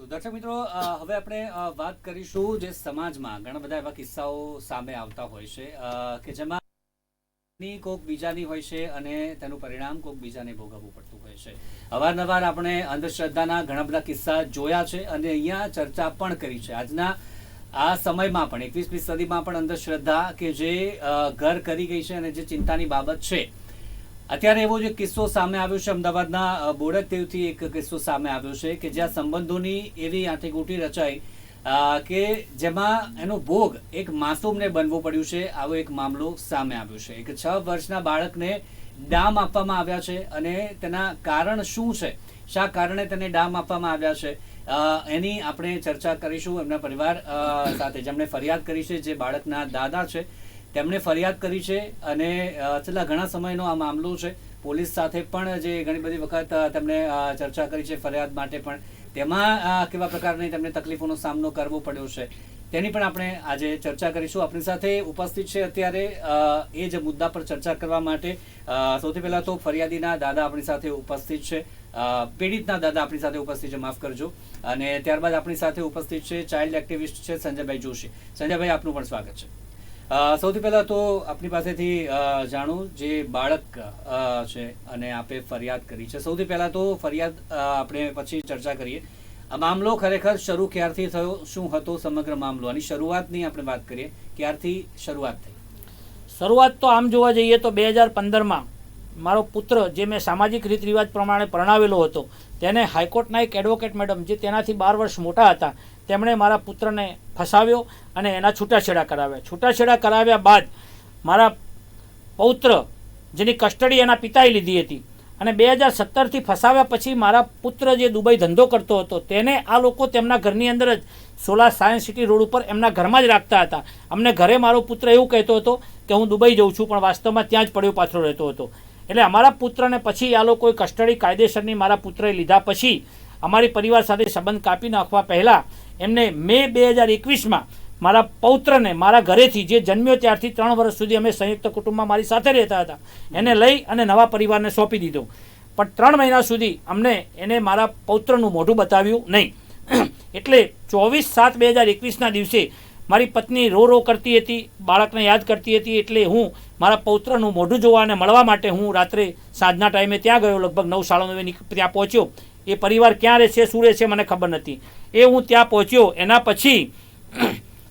તો દર્શક મિત્રો હવે આપણે વાત કરીશું જે સમાજમાં ઘણા બધા એવા કિસ્સાઓ સામે આવતા હોય છે કે જેમાં કોક બીજાની હોય છે અને તેનું પરિણામ કોક બીજાને ભોગવવું પડતું હોય છે. અવારનવાર આપણે અંધશ્રદ્ધાના ઘણા બધા કિસ્સા જોયા છે અને અહીંયા ચર્ચા પણ કરી છે. આજના આ સમયમાં પણ 21મી સદીમાં પણ અંધશ્રદ્ધા કે જે ઘર કરી ગઈ છે અને જે ચિંતાની બાબત છે. અત્યારે એવો જે કિસ્સો સામે આવ્યો છે અમદાવાદના બોડકદેવથી એક કિસ્સો સામે આવ્યો છે કે જ્યાં સંબંધોની એવી આંટીઘૂંટી રચાઈ કે જેમાં એનો ભોગ એક માસૂમને બનવું પડ્યું છે. આવો એક મામલો સામે આવ્યો છે. એક 6 વર્ષના બાળકને ડામ આપવામાં આવ્યા છે અને તેના કારણ શું છે, શા કારણે તેને ડામ આપવામાં આવ્યા છે, એની આપણે ચર્ચા કરીશું એમના પરિવાર સાથે, જેમણે ફરિયાદ કરી છે, જે બાળકના દાદા છે તેમણે ફરિયાદ કરી છે અને છેલ્લા ઘણા સમયનો આ મામલો છે. પોલીસ સાથે પણ જે ઘણી બધી વખત તેમણે ચર્ચા કરી છે ફરિયાદ માટે, પણ તેમાં કેવા પ્રકારની તેમને તકલીફોનો સામનો કરવો પડ્યો છે તેની પણ આપણે આજે ચર્ચા કરીશું. આપણી સાથે ઉપસ્થિત છે અત્યારે એ જ મુદ્દા પર ચર્ચા કરવા માટે સૌથી પહેલા તો ફરિયાદીના દાદા આપણી સાથે ઉપસ્થિત છે, પીડિતના દાદા આપણી સાથે ઉપસ્થિત છે, માફ કરજો, અને ત્યારબાદ આપણી સાથે ઉપસ્થિત છે ચાઇલ્ડ એક્ટિવિસ્ટ છે સંજયભાઈ જોશી. સંજયભાઈ, આપનું પણ સ્વાગત છે. સૌથી પહેલા તો આપની પાસેથી જાણું, જે બાળક છે અને આપે ફરિયાદ કરી છે, સૌથી પહેલા તો ફરિયાદ આપણે પછી ચર્ચા કરીએ. આ મામલો ખરેખર શરૂ ક્યારથી થયો, શું હતો સમગ્ર મામલો, અને શરૂઆતની આપણે વાત કરીએ, ક્યારથી શરૂઆત થઈ? શરૂઆત તો આમ જોવા જઈએ તો 2015માં મારો પુત્ર, જે મેં સામાજિક રીત રિવાજ પ્રમાણે પરણાવેલો હતો, તેને હાઈકોર્ટના એક એડવોકેટ મેડમ, જે તેનાથી 12 વર્ષ મોટા હતા, તેમણે મારા પુત્રને ફસાવ્યો અને એના છૂટાછેડા કરાવ્યા. છૂટાછેડા કરાવ્યા બાદ મારા પૌત્ર, જેની કસ્ટડી એના પિતાએ લીધી હતી, અને 2017થી ફસાવ્યા પછી મારા પુત્ર જે દુબઈ ધંધો કરતો હતો તેને આ લોકો તેમના ઘરની અંદર જ સોલા સાયન્સ સિટી રોડ ઉપર એમના ઘરમાં જ રાખતા હતા. અમને ઘરે મારો પુત્ર એવું કહેતો હતો કે હું દુબઈ જઉં છું, પણ વાસ્તવમાં ત્યાં જ પડ્યો પાછળ રહેતો હતો. એટલે અમારા પુત્રને પછી આ લોકોએ કસ્ટડી કાયદેસરની મારા પુત્રએ લીધા પછી અમારી પરિવાર સાથે સંબંધ કાપી નાખવા પહેલાં એમને મે 2021માં મારા પૌત્રને મારા ઘરેથી, જે જન્મ્યો ત્યારથી 3 વર્ષ સુધી અમે સંયુક્ત કુટુંબમાં મારી સાથે રહેતા હતા, એને લઈ અને નવા પરિવારને સોંપી દીધો. પણ 3 મહિના સુધી અમને એને મારા પૌત્રનું મોઢું બતાવ્યું નહીં. એટલે 24/7/2021ના દિવસે મારી પત્ની રો કરતી હતી, બાળકને યાદ કરતી હતી, એટલે હું મારા પૌત્રનું મોઢું જોવા અને મળવા માટે હું રાત્રે સાંજના ટાઈમે ત્યાં ગયો. લગભગ 9:30 ત્યાં પહોંચ્યો. એ પરિવાર ક્યાં રહે છે, શું રહે છે, મને ખબર નથી. એ હું ત્યાં પહોંચ્યો. એના પછી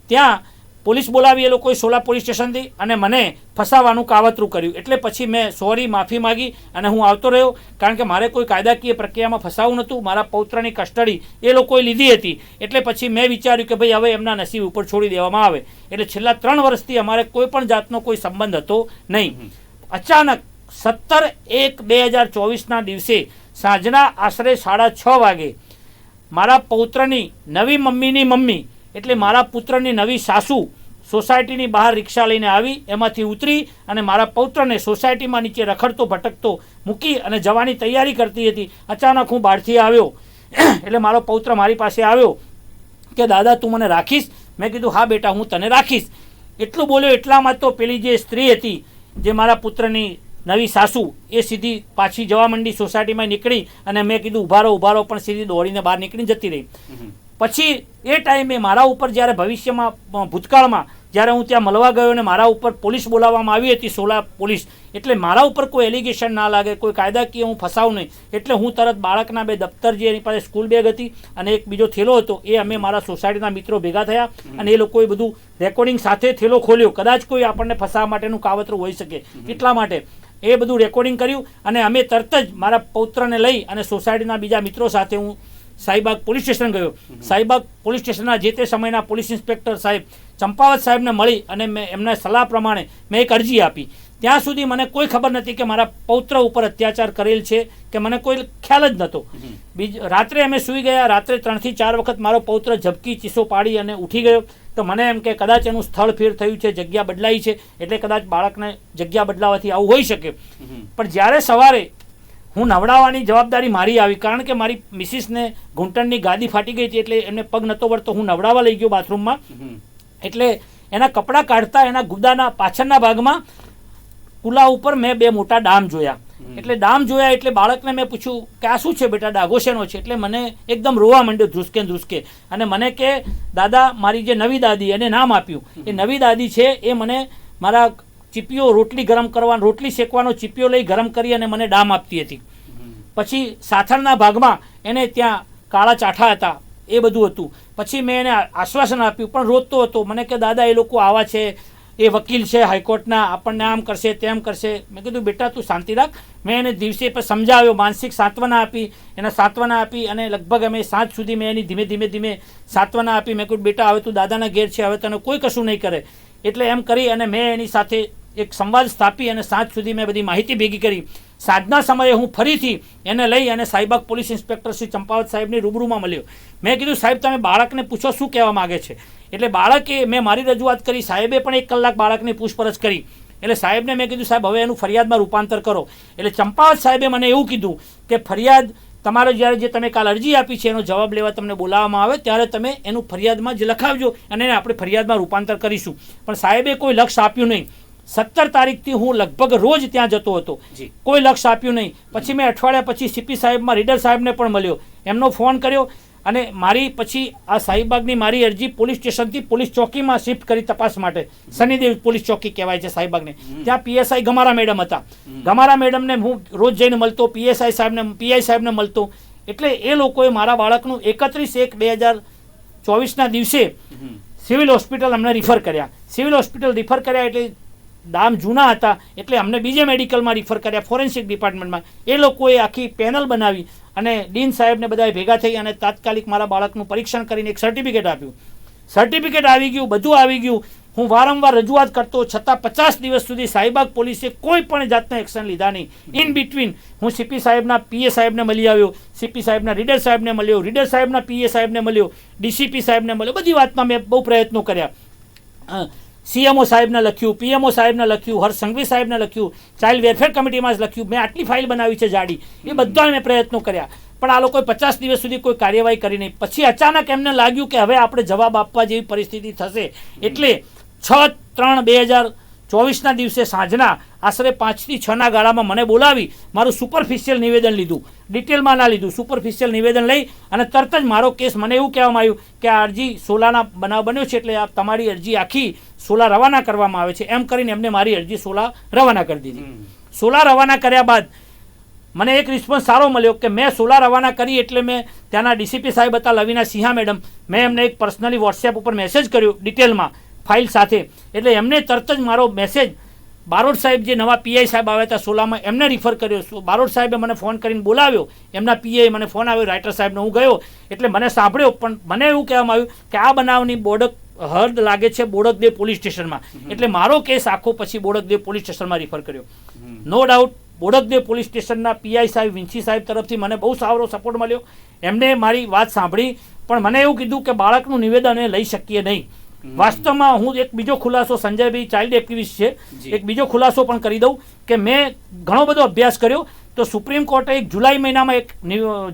ત્યાં પોલીસ બોલાવી એ લોકોએ સોલા પોલીસ સ્ટેશનથી, અને મને ફસાવાનું કાવતરું કર્યું. એટલે પછી મેં માફી માગી અને હું આવતો રહ્યો, કારણ કે મારે કોઈ કાયદાકીય પ્રક્રિયામાં ફસાવું નહોતું. મારા પૌત્રની કસ્ટડી એ લોકોએ લીધી હતી. એટલે પછી મેં વિચાર્યું કે ભાઈ હવે એમના નસીબ ઉપર છોડી દેવામાં આવે. એટલે છેલ્લા 3 વર્ષથી અમારે કોઈ પણ જાતનો કોઈ સંબંધ હતો નહીં. અચાનક 17/1/2024ના દિવસે સાંજના આશરે 6:30 વાગે મારા પૌત્રની નવી મમ્મીની મમ્મી, એટલે મારા પુત્રની નવી સાસુ, સોસાયટીની બહાર રિક્ષા લઈને આવી, એમાંથી ઉતરી અને મારા પૌત્રને સોસાયટીમાં નીચે રખડતો ભટકતો મૂકી અને જવાની તૈયારી કરતી હતી. અચાનક હું બહારથી આવ્યો. એટલે મારો પૌત્ર મારી પાસે આવ્યો કે દાદા, તું મને રાખીશ? મેં કીધું હા બેટા, હું તને રાખીશ. એટલું બોલ્યો. એટલામાં તો પેલી જે સ્ત્રી હતી, જે મારા પુત્રની નવી સાસુ, એ સીધી પાછી જવા માંડી, સોસાયટીમાં નીકળી, અને મેં કીધું ઉભા રહો, પણ સીધી દોડીને બહાર નીકળીને જતી રહી. પછી એ ટાઈમે મારા ઉપર જ્યારે ભવિષ્યમાં, ભૂતકાળમાં જ્યારે હું ત્યાં મળવા ગયો અને મારા ઉપર પોલીસ બોલાવવામાં આવી હતી, સોલા પોલીસ, એટલે મારા ઉપર કોઈ એલિગેશન ના લાગે, કોઈ કાયદાકીય હું ફસાવું નહીં, એટલે હું તરત બાળકના 2 દફતર, જે એની પાસે સ્કૂલ બેગ હતી અને એક બીજો થેલો હતો, એ અમે મારા સોસાયટીના મિત્રો ભેગા થયા અને એ લોકોએ બધું રેકોર્ડિંગ સાથે થેલો ખોલ્યો. કદાચ કોઈ આપણને ફસાવવા માટેનું કાવતરું હોઈ શકે, એટલા માટે એ બધું રેકોર્ડિંગ કર્યું. અને અમે તરત જ મારા પૌત્રને લઈ અને સોસાયટીના બીજા મિત્રો સાથે હું શાહીબાગ પોલીસ સ્ટેશન ગયો. શાહીબાગ પોલીસ સ્ટેશનના જે તે સમયના પોલીસ ઇન્સ્પેક્ટર સાહેબ ચંપાવત સાહેબને મળી અને મેં એમના સલાહ પ્રમાણે મેં એક અરજી આપી. ત્યાં સુધી મને કોઈ ખબર નથી કે મારા પૌત્ર ઉપર અત્યાચાર કરેલ છે કે મને કોઈ ખ્યાલ જ નહોતો. રાત્રે અમે સૂઈ ગયા. રાત્રે 3 થી 4 વખત મારો પૌત્ર ઝબકી ચીસો પાડી અને ઉઠી ગયો. તો મને એમ કે કદાચ એનું સ્થળ ફેર થયું છે, જગ્યા બદલાઈ છે, એટલે કદાચ બાળકને જગ્યા બદલાવાથી આવું હોઈ શકે. પણ જ્યારે સવારે હું નવડાવવાની જવાબદારી મારી આવી, કારણ કે મારી મિસિસને ઘૂંટણની ગાદી ફાટી ગઈ હતી, એટલે એમને પગ નહોતો વળતો. હું નવડાવવા લઈ ગયો બાથરૂમમાં. એટલે એના કપડાં કાઢતા એના ગુદાના પાછળના ભાગમાં કુલા ઉપર મેં 2 મોટા ડામ જોયા. એટલે ડામ જોયા એટલે બાળકને મેં પૂછ્યું કે આ શું છે બેટા, ડાઘો શેનો છે? એટલે મને એકદમ રોવા માંડ્યો ધ્રુસકે. અને મને કે દાદા, મારી જે નવી દાદી, એને નામ આપ્યું, એ નવી દાદી છે એ મને મારા ચીપિયો રોટલી ગરમ કરવાનો, રોટલી શેકવાનો ચીપિયો લઈ ગરમ કરી અને મને ડામ આપતી હતી. પછી સાથળના ભાગમાં એને ત્યાં કાળા ચાઠા હતા, એ બધું હતું. પછી મેં એને આશ્વાસન આપ્યું, પણ રોતો હતો. મને કે દાદા, એ લોકો આવા છે, એ વકીલ છે હાઈકોર્ટના, આપણને આમ કરશે તેમ કરશે. મેં કીધું બેટા તું શાંતિ રાખ. મેં એને દિવસે પર સમજાવ્યો, માનસિક સાંત્વના આપી, એને સાંત્વના આપી, અને લગભગ અમે સાંજ સુધી મેં એની ધીમે સાંત્વના આપી. મેં કીધું બેટા, હવે તું દાદાના ઘેર છે, હવે તને કોઈ કશું નહીં કરે. એટલે એમ કરી અને મેં એની સાથે એક સંવાદ સ્થાપી અને સાંજ સુધી મેં બધી માહિતી ભેગી કરી. સાંજના સમયે હું ફરીથી એને લઈ અને સાઈબાગ પોલીસ ઇન્સ્પેક્ટર શ્રી ચંપાવત સાહેબની રૂબરૂમાં મળ્યો. મેં કીધું સાહેબ, તમે બાળકને પૂછો શું કહેવા માગે છે. એટલે બાળકે, મેં મારી રજૂઆત કરી, સાહેબે પણ 1 કલાક બાળકની પૂછપરછ કરી. એટલે સાહેબને મેં કીધું સાહેબ, હવે એનું ફરિયાદમાં રૂપાંતર કરો. એટલે ચંપાવત સાહેબે મને એવું કીધું કે ફરિયાદ તમારે જ્યારે જે તમે કાલ અરજી આપી છે એનો જવાબ લેવા તમને બોલાવવામાં આવે ત્યારે તમે એનું ફરિયાદમાં જ લખાવજો અને એને આપણે ફરિયાદમાં રૂપાંતર કરીશું. પણ સાહેબે કોઈ લક્ષ્ય આપ્યું નહીં. 17 તારીખથી હું લગભગ રોજ ત્યાં જતો હતો, કોઈ લક્ષ્ય આપ્યું નહીં. પછી મેં અઠવાડિયા પછી સીપી સાહેબમાં રીડર સાહેબને પણ મળ્યો, એમનો ફોન કર્યો અને મારી પછી આ સાહિબાગની મારી અરજી પોલીસ સ્ટેશનથી પોલીસ ચોકીમાં શિફ્ટ કરી તપાસ માટે. શનિદેવ પોલીસ ચોકી કહેવાય છે સાહિબાગને. ત્યાં પીએસઆઈ ગમારા મેડમ હતા. ગમારા મેડમને હું રોજ જઈને મળતો, પીએસઆઈ સાહેબને, પીઆઈ સાહેબને મળતો. એટલે એ લોકોએ મારા બાળકનું 31/1/2024ના દિવસે સિવિલ હોસ્પિટલ અમને રિફર કર્યા. સિવિલ હોસ્પિટલ રિફર કર્યા એટલે ડામ જૂના હતા એટલે અમને બીજે મેડિકલમાં રિફર કર્યા, ફોરેન્સિક ડિપાર્ટમેન્ટમાં. એ લોકોએ આખી પેનલ બનાવી અને ડીન સાહેબને બધાએ ભેગા થઈ અને તાત્કાલિક મારા બાળકનું પરીક્ષણ કરીને એક સર્ટિફિકેટ આપ્યું. સર્ટિફિકેટ આવી ગયું, બધું આવી ગયું. હું વારંવાર રજૂઆત કરતો છતાં 50 દિવસ સુધી સાહિબાગ પોલીસે કોઈ પણ જાતના એક્શન લીધા નહીં. ઇન બિટવીન હું સીપી સાહેબના પીએ સાહેબને મળી આવ્યો, સીપી સાહેબના રીડર સાહેબને મળ્યો, રીડર સાહેબના પીએ સાહેબને મળ્યો, ડીસીપી સાહેબને મળ્યો. બધી વાતમાં મેં બહુ પ્રયત્નો કર્યા. સીએમઓ સાહેબને લખ્યું, પીએમઓ સાહેબને લખ્યું, હર્ષ સંઘવી સાહેબને લખ્યું, ચાઇલ્ડ વેલફેર કમિટીમાં જ લખ્યું. મેં આટલી ફાઇલ બનાવી છે જાડી. એ બધા મેં પ્રયત્નો કર્યા, પણ આ લોકોએ 50 દિવસ સુધી કોઈ કાર્યવાહી કરી નહીં. પછી અચાનક એમને લાગ્યું કે હવે આપણે જવાબ આપવા જેવી પરિસ્થિતિ થશે. એટલે 6/3/2024ના દિવસે સાંજના આશરે 5 થી 6ના ગાળામાં મને બોલાવી મારું સુપરફિશિયલ નિવેદન લીધું. ડિટેલમાં ના લીધું, સુપરફિશિયલ નિવેદન લઈ અને તરત જ મારો કેસ, મને એવું કહેવામાં આવ્યું કે આ અરજી સોલાના બનાવ બન્યો છે એટલે તમારી અરજી આખી સોલા રવાના કરવામાં આવે છે. એમ કરીને એમને મારી અરજી સોલા રવાના કરી દીધી. સોલા રવાના કર્યા બાદ મને એક રિસ્પોન્સ સારો મળ્યો કે મેં સોલા રવાના કરી એટલે મેં ત્યાંના ડીસીપી સાહેબ હતા લવિના સિંહા મેડમ, મેં એમને એક પર્સનલી વોટ્સએપ ઉપર મેસેજ કર્યો ડિટેલમાં ફાઇલ સાથે. એટલે એમને તરત જ મારો મેસેજ બારોટ સાહેબ જે નવા પીઆઈ સાહેબ આવ્યા હતા સોલામાં એમને રિફર કર્યો. બારોટ સાહેબે મને ફોન કરીને બોલાવ્યો, એમના પીઆઈ મને ફોન આવ્યો રાઇટર સાહેબનો. હું ગયો એટલે મને સાંભળ્યો, પણ મને એવું કહેવામાં આવ્યું કે આ બનાવની બોડક હદ લાગે છે બોડકદેવ પોલીસ સ્ટેશનમાં. એટલે મારો કેસ આખો પછી બોડકદેવ પોલીસ સ્ટેશનમાં રિફર કર્યો. નો ડાઉટ બોડકદેવ પોલીસ સ્ટેશનના પીઆઈ સાહેબ, વિંછી સાહેબ તરફથી મને બહુ સારો સપોર્ટ મળ્યો. એમને મારી વાત સાંભળી, પણ મને એવું કીધું કે બાળકનું નિવેદન એ લઈ શકીએ નહીં. વાસ્તવમાં હું એક બીજો ખુલાસો, સંજયભાઈ ચાઇલ્ડ એક્ટિવિસ્ટ છે, એક બીજો ખુલાસો પણ કરી દઉં કે મેં ઘણો બધો અભ્યાસ કર્યો. તો સુપ્રીમ કોર્ટે એક જુલાઈ મહિનામાં એક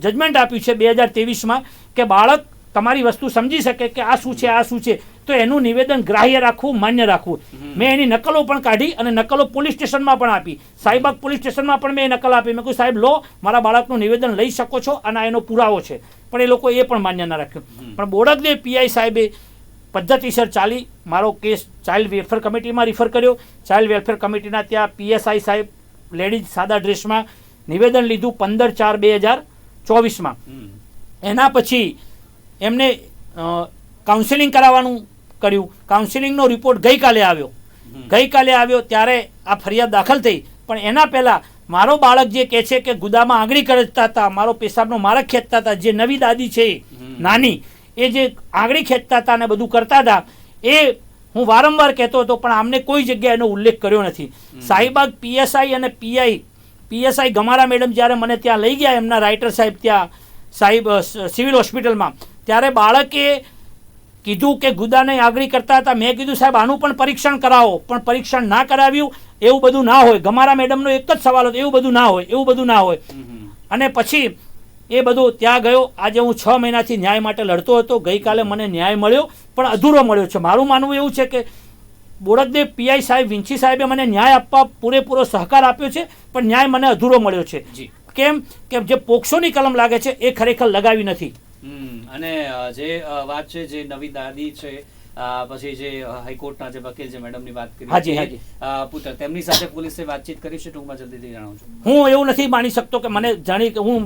જજમેન્ટ આપ્યું છે 2023માં કે બાળક તમારી વસ્તુ સમજી શકે કે આ શું છે, આ શું છે, તો એનું નિવેદન ગ્રાહ્ય રાખવું, માન્ય રાખવું. મેં એની નકલો પણ કાઢી અને નકલો પોલીસ સ્ટેશનમાં પણ આપી. સાહિબાગ પોલીસ સ્ટેશનમાં પણ મેં નકલ આપી. મેં કહ્યું સાહેબ લો, મારા બાળકનું નિવેદન લઈ શકો છો અને એનો પુરાવો છે. પણ એ લોકો એ પણ માન્ય ના રાખ્યું. પણ બોડકદેવ પીઆઈ સાહેબે પદ્ધતિસર ચાલી મારો કેસ ચાઇલ્ડ વેલફેર કમિટીમાં રિફર કર્યો. ચાઇલ્ડ વેલફેર કમિટીના ત્યાં પીએસઆઈ સાહેબ લેડીઝ સાદા ડ્રેસમાં નિવેદન લીધું 15/4/2024માં. એના પછી એમને કાઉન્સેલિંગ કરાવવાનું કર્યું. કાઉન્સેલિંગનો રિપોર્ટ ગઈકાલે આવ્યો ત્યારે આ ફરિયાદ દાખલ થઈ. પણ એના પહેલાં મારો બાળક જે કહે છે કે ગુદામાં આંગળી કરતા હતા, મારો પેશાબનો મારક ખેંચતા હતા, જે નવી દાદી છે નાની, એ જે આંગળી ખેંચતા હતા અને બધું કરતા હતા, એ હું વારંવાર કહેતો હતો પણ આમને કોઈ જગ્યાએ એનો ઉલ્લેખ કર્યો નથી. સાહિબાગ પીએસઆઈ અને પીએસઆઈ ગમારા મેડમ જ્યારે મને ત્યાં લઈ ગયા એમના રાઇટર સાહેબ ત્યાં સિવિલ હોસ્પિટલમાં, ત્યારે બાળકે કીધું કે ગુદાને આંગળી કરતા હતા. મેં કીધું સાહેબ આનું પણ પરીક્ષણ કરાવો, પણ પરીક્ષણ ના કરાવ્યું. એવું બધું ના હોય. ગમારા મેડમનો એક જ સવાલ હતો, એવું બધું ના હોય. અને પછી એ બધું ત્યાં ગયો. આજે હું 6 મહિનાથી ન્યાય માટે લડતો હતો. ગઈકાલે મને ન્યાય મળ્યો, પણ અધૂરો મળ્યો છે. મારું માનવું એવું છે કે બોડકદેવ પીઆઈ સાહેબ વિંછી સાહેબે મને ન્યાય આપવા પૂરેપૂરો સહકાર આપ્યો છે, પણ ન્યાય મને અધૂરો મળ્યો છે. જી. કેમ કે જે પોક્સોની કલમ લાગે છે એ ખરેખર લગાવી નથી. અને જે વાત છે જે નવી દાદી છે, પછી જે હાઈકોર્ટના જે વકીલ જે મેડમની વાત કરી, હાજી, હાજી. પુત્ર તેમની સાથે પોલીસે વાતચીત કરી છે? ટૂંકમાં જલ્દીથી જણાવજો. હું એવું નથી માની શકતો કે મને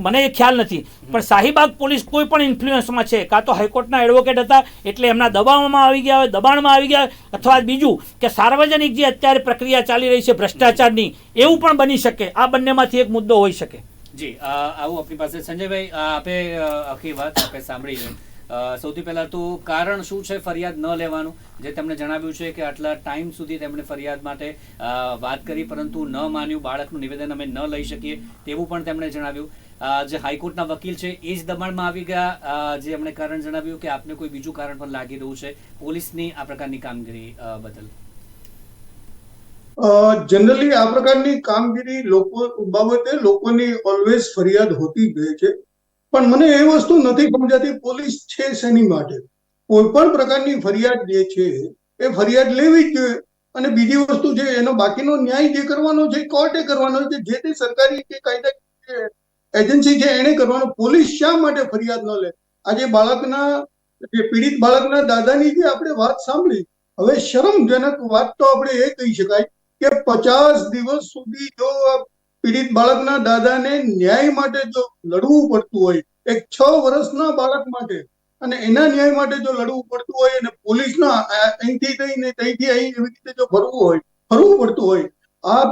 મને એ ખ્યાલ નથી, પણ શાહીબાગ પોલીસ કોઈ પણ ઇન્ફ્લુઅન્સમાં છે, કાં તો હાઈકોર્ટના એડવોકેટ હતા એટલે એમના દબાણમાં આવી ગયા હોય, દબાણમાં આવી ગયા, અથવા બીજું કે સાર્વજનિક જે અત્યારે પ્રક્રિયા ચાલી રહી છે ભ્રષ્ટાચારની, એવું પણ બની શકે. આ બંનેમાંથી એક મુદ્દો હોઈ શકે. જી, આવું આપણી પાસે સંજયભાઈ, આપે આખી વાત આપે સાંભળી ગઈ. સૌથી પહેલા તો કારણ શું છે ફરિયાદ ન લેવાનું, જે તેમણે જણાવ્યું છે કે આટલા ટાઈમ સુધી તેમણે ફરિયાદ માટે વાત કરી પરંતુ ન માન્યું, બાળકનું નિવેદન અમે ન લઈ શકીએ તેવું પણ તેમણે જણાવ્યું. જે હાઈકોર્ટના વકીલ છે એ જ દબાણમાં આવી ગયા, જે એમણે કારણ જણાવ્યું કે આપને કોઈ બીજું કારણ પણ લાગી રહ્યું છે પોલીસની આ પ્રકારની કામગીરી બદલ. જનરલી આ પ્રકારની કામગીરી બાબતે લોકોની ઓલવેઝ ફરિયાદ હોતી જ રહે છે, પણ મને એ વસ્તુ નથી સમજાતી પોલીસ છે શેની માટે. કોઈ પણ પ્રકારની ફરિયાદ જે છે એ ફરિયાદ લેવી જ જોઈએ, અને બીજી વસ્તુ છે એનો બાકીનો ન્યાય જે કરવાનો છે કોર્ટે કરવાનો છે, જે તે સરકારી કે કાયદા એજન્સી છે એને કરવાનો. પોલીસ શા માટે ફરિયાદ ન લે? આજે બાળકના જે પીડિત બાળકના દાદાની જે આપણે વાત સાંભળી, હવે શરમજનક વાત તો આપણે એ કહી શકાય કે 50 દિવસ સુધી જો પીડિત બાળકના દાદાને ન્યાય માટે જો લડવું પડતું હોય, એક 6 વર્ષના બાળક માટે, અને એના ન્યાય માટે જો લડવું પડતું હોય, અને પોલીસના અહીંથી થઈને ત્યાંથી અહીં એવી રીતે જો ફરવું પડતું હોય, આ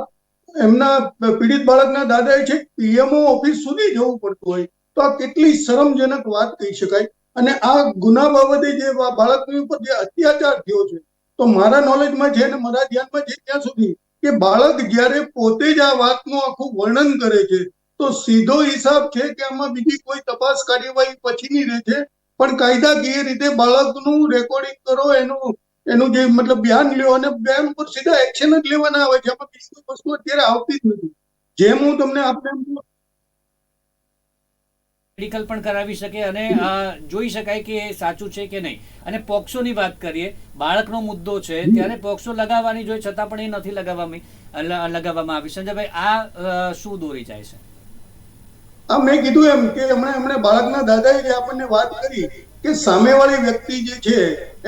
એમના પીડિત બાળકના દાદાએ છે પીએમઓ ઓફિસ સુધી જવું પડતું હોય, તો આ કેટલી શરમજનક વાત કહી શકાય. અને આ ગુના બાબતે જે બાળકની ઉપર જે અત્યાચાર થયો છે, તો મારા નોલેજમાં છે અને મારા ધ્યાનમાં છે ત્યાં સુધી કે બાળક જ્યારે પોતે જ આ વાતનું આખું વર્ણન કરે છે, તો સીધો હિસાબ છે કે આમાં બીજી કોઈ તપાસ કાર્યવાહી પછીની રહે છે, પણ કાયદાકીય રીતે બાળકનું રેકોર્ડિંગ કરો, એનું જે મતલબ બયાન લ્યો, અને બયાન ઉપર સીધા એક્શન જ લેવાના આવે છે. આમાં બીજી કોઈ વસ્તુ અત્યારે આવતી જ નથી. જેમ હું તમને આપણે મેડિકલ પણ કરાવી શકે અને જોઈ શકાય કે એ સાચું છે કે નહીં. અને પોક્સોની વાત કરીએ, બાળકનો મુદ્દો છે ત્યારે પોક્સો લગાવવાની જોઈએ, છતાં પણ એ નથી લગાવવામાં આવી. સંજયભાઈ, આ શું દોરી જાય છે? મેં કીધું એમ કે એમણે બાળકના દાદાએ જે આપણને વાત કરી કે સામેવાળી વ્યક્તિ જે છે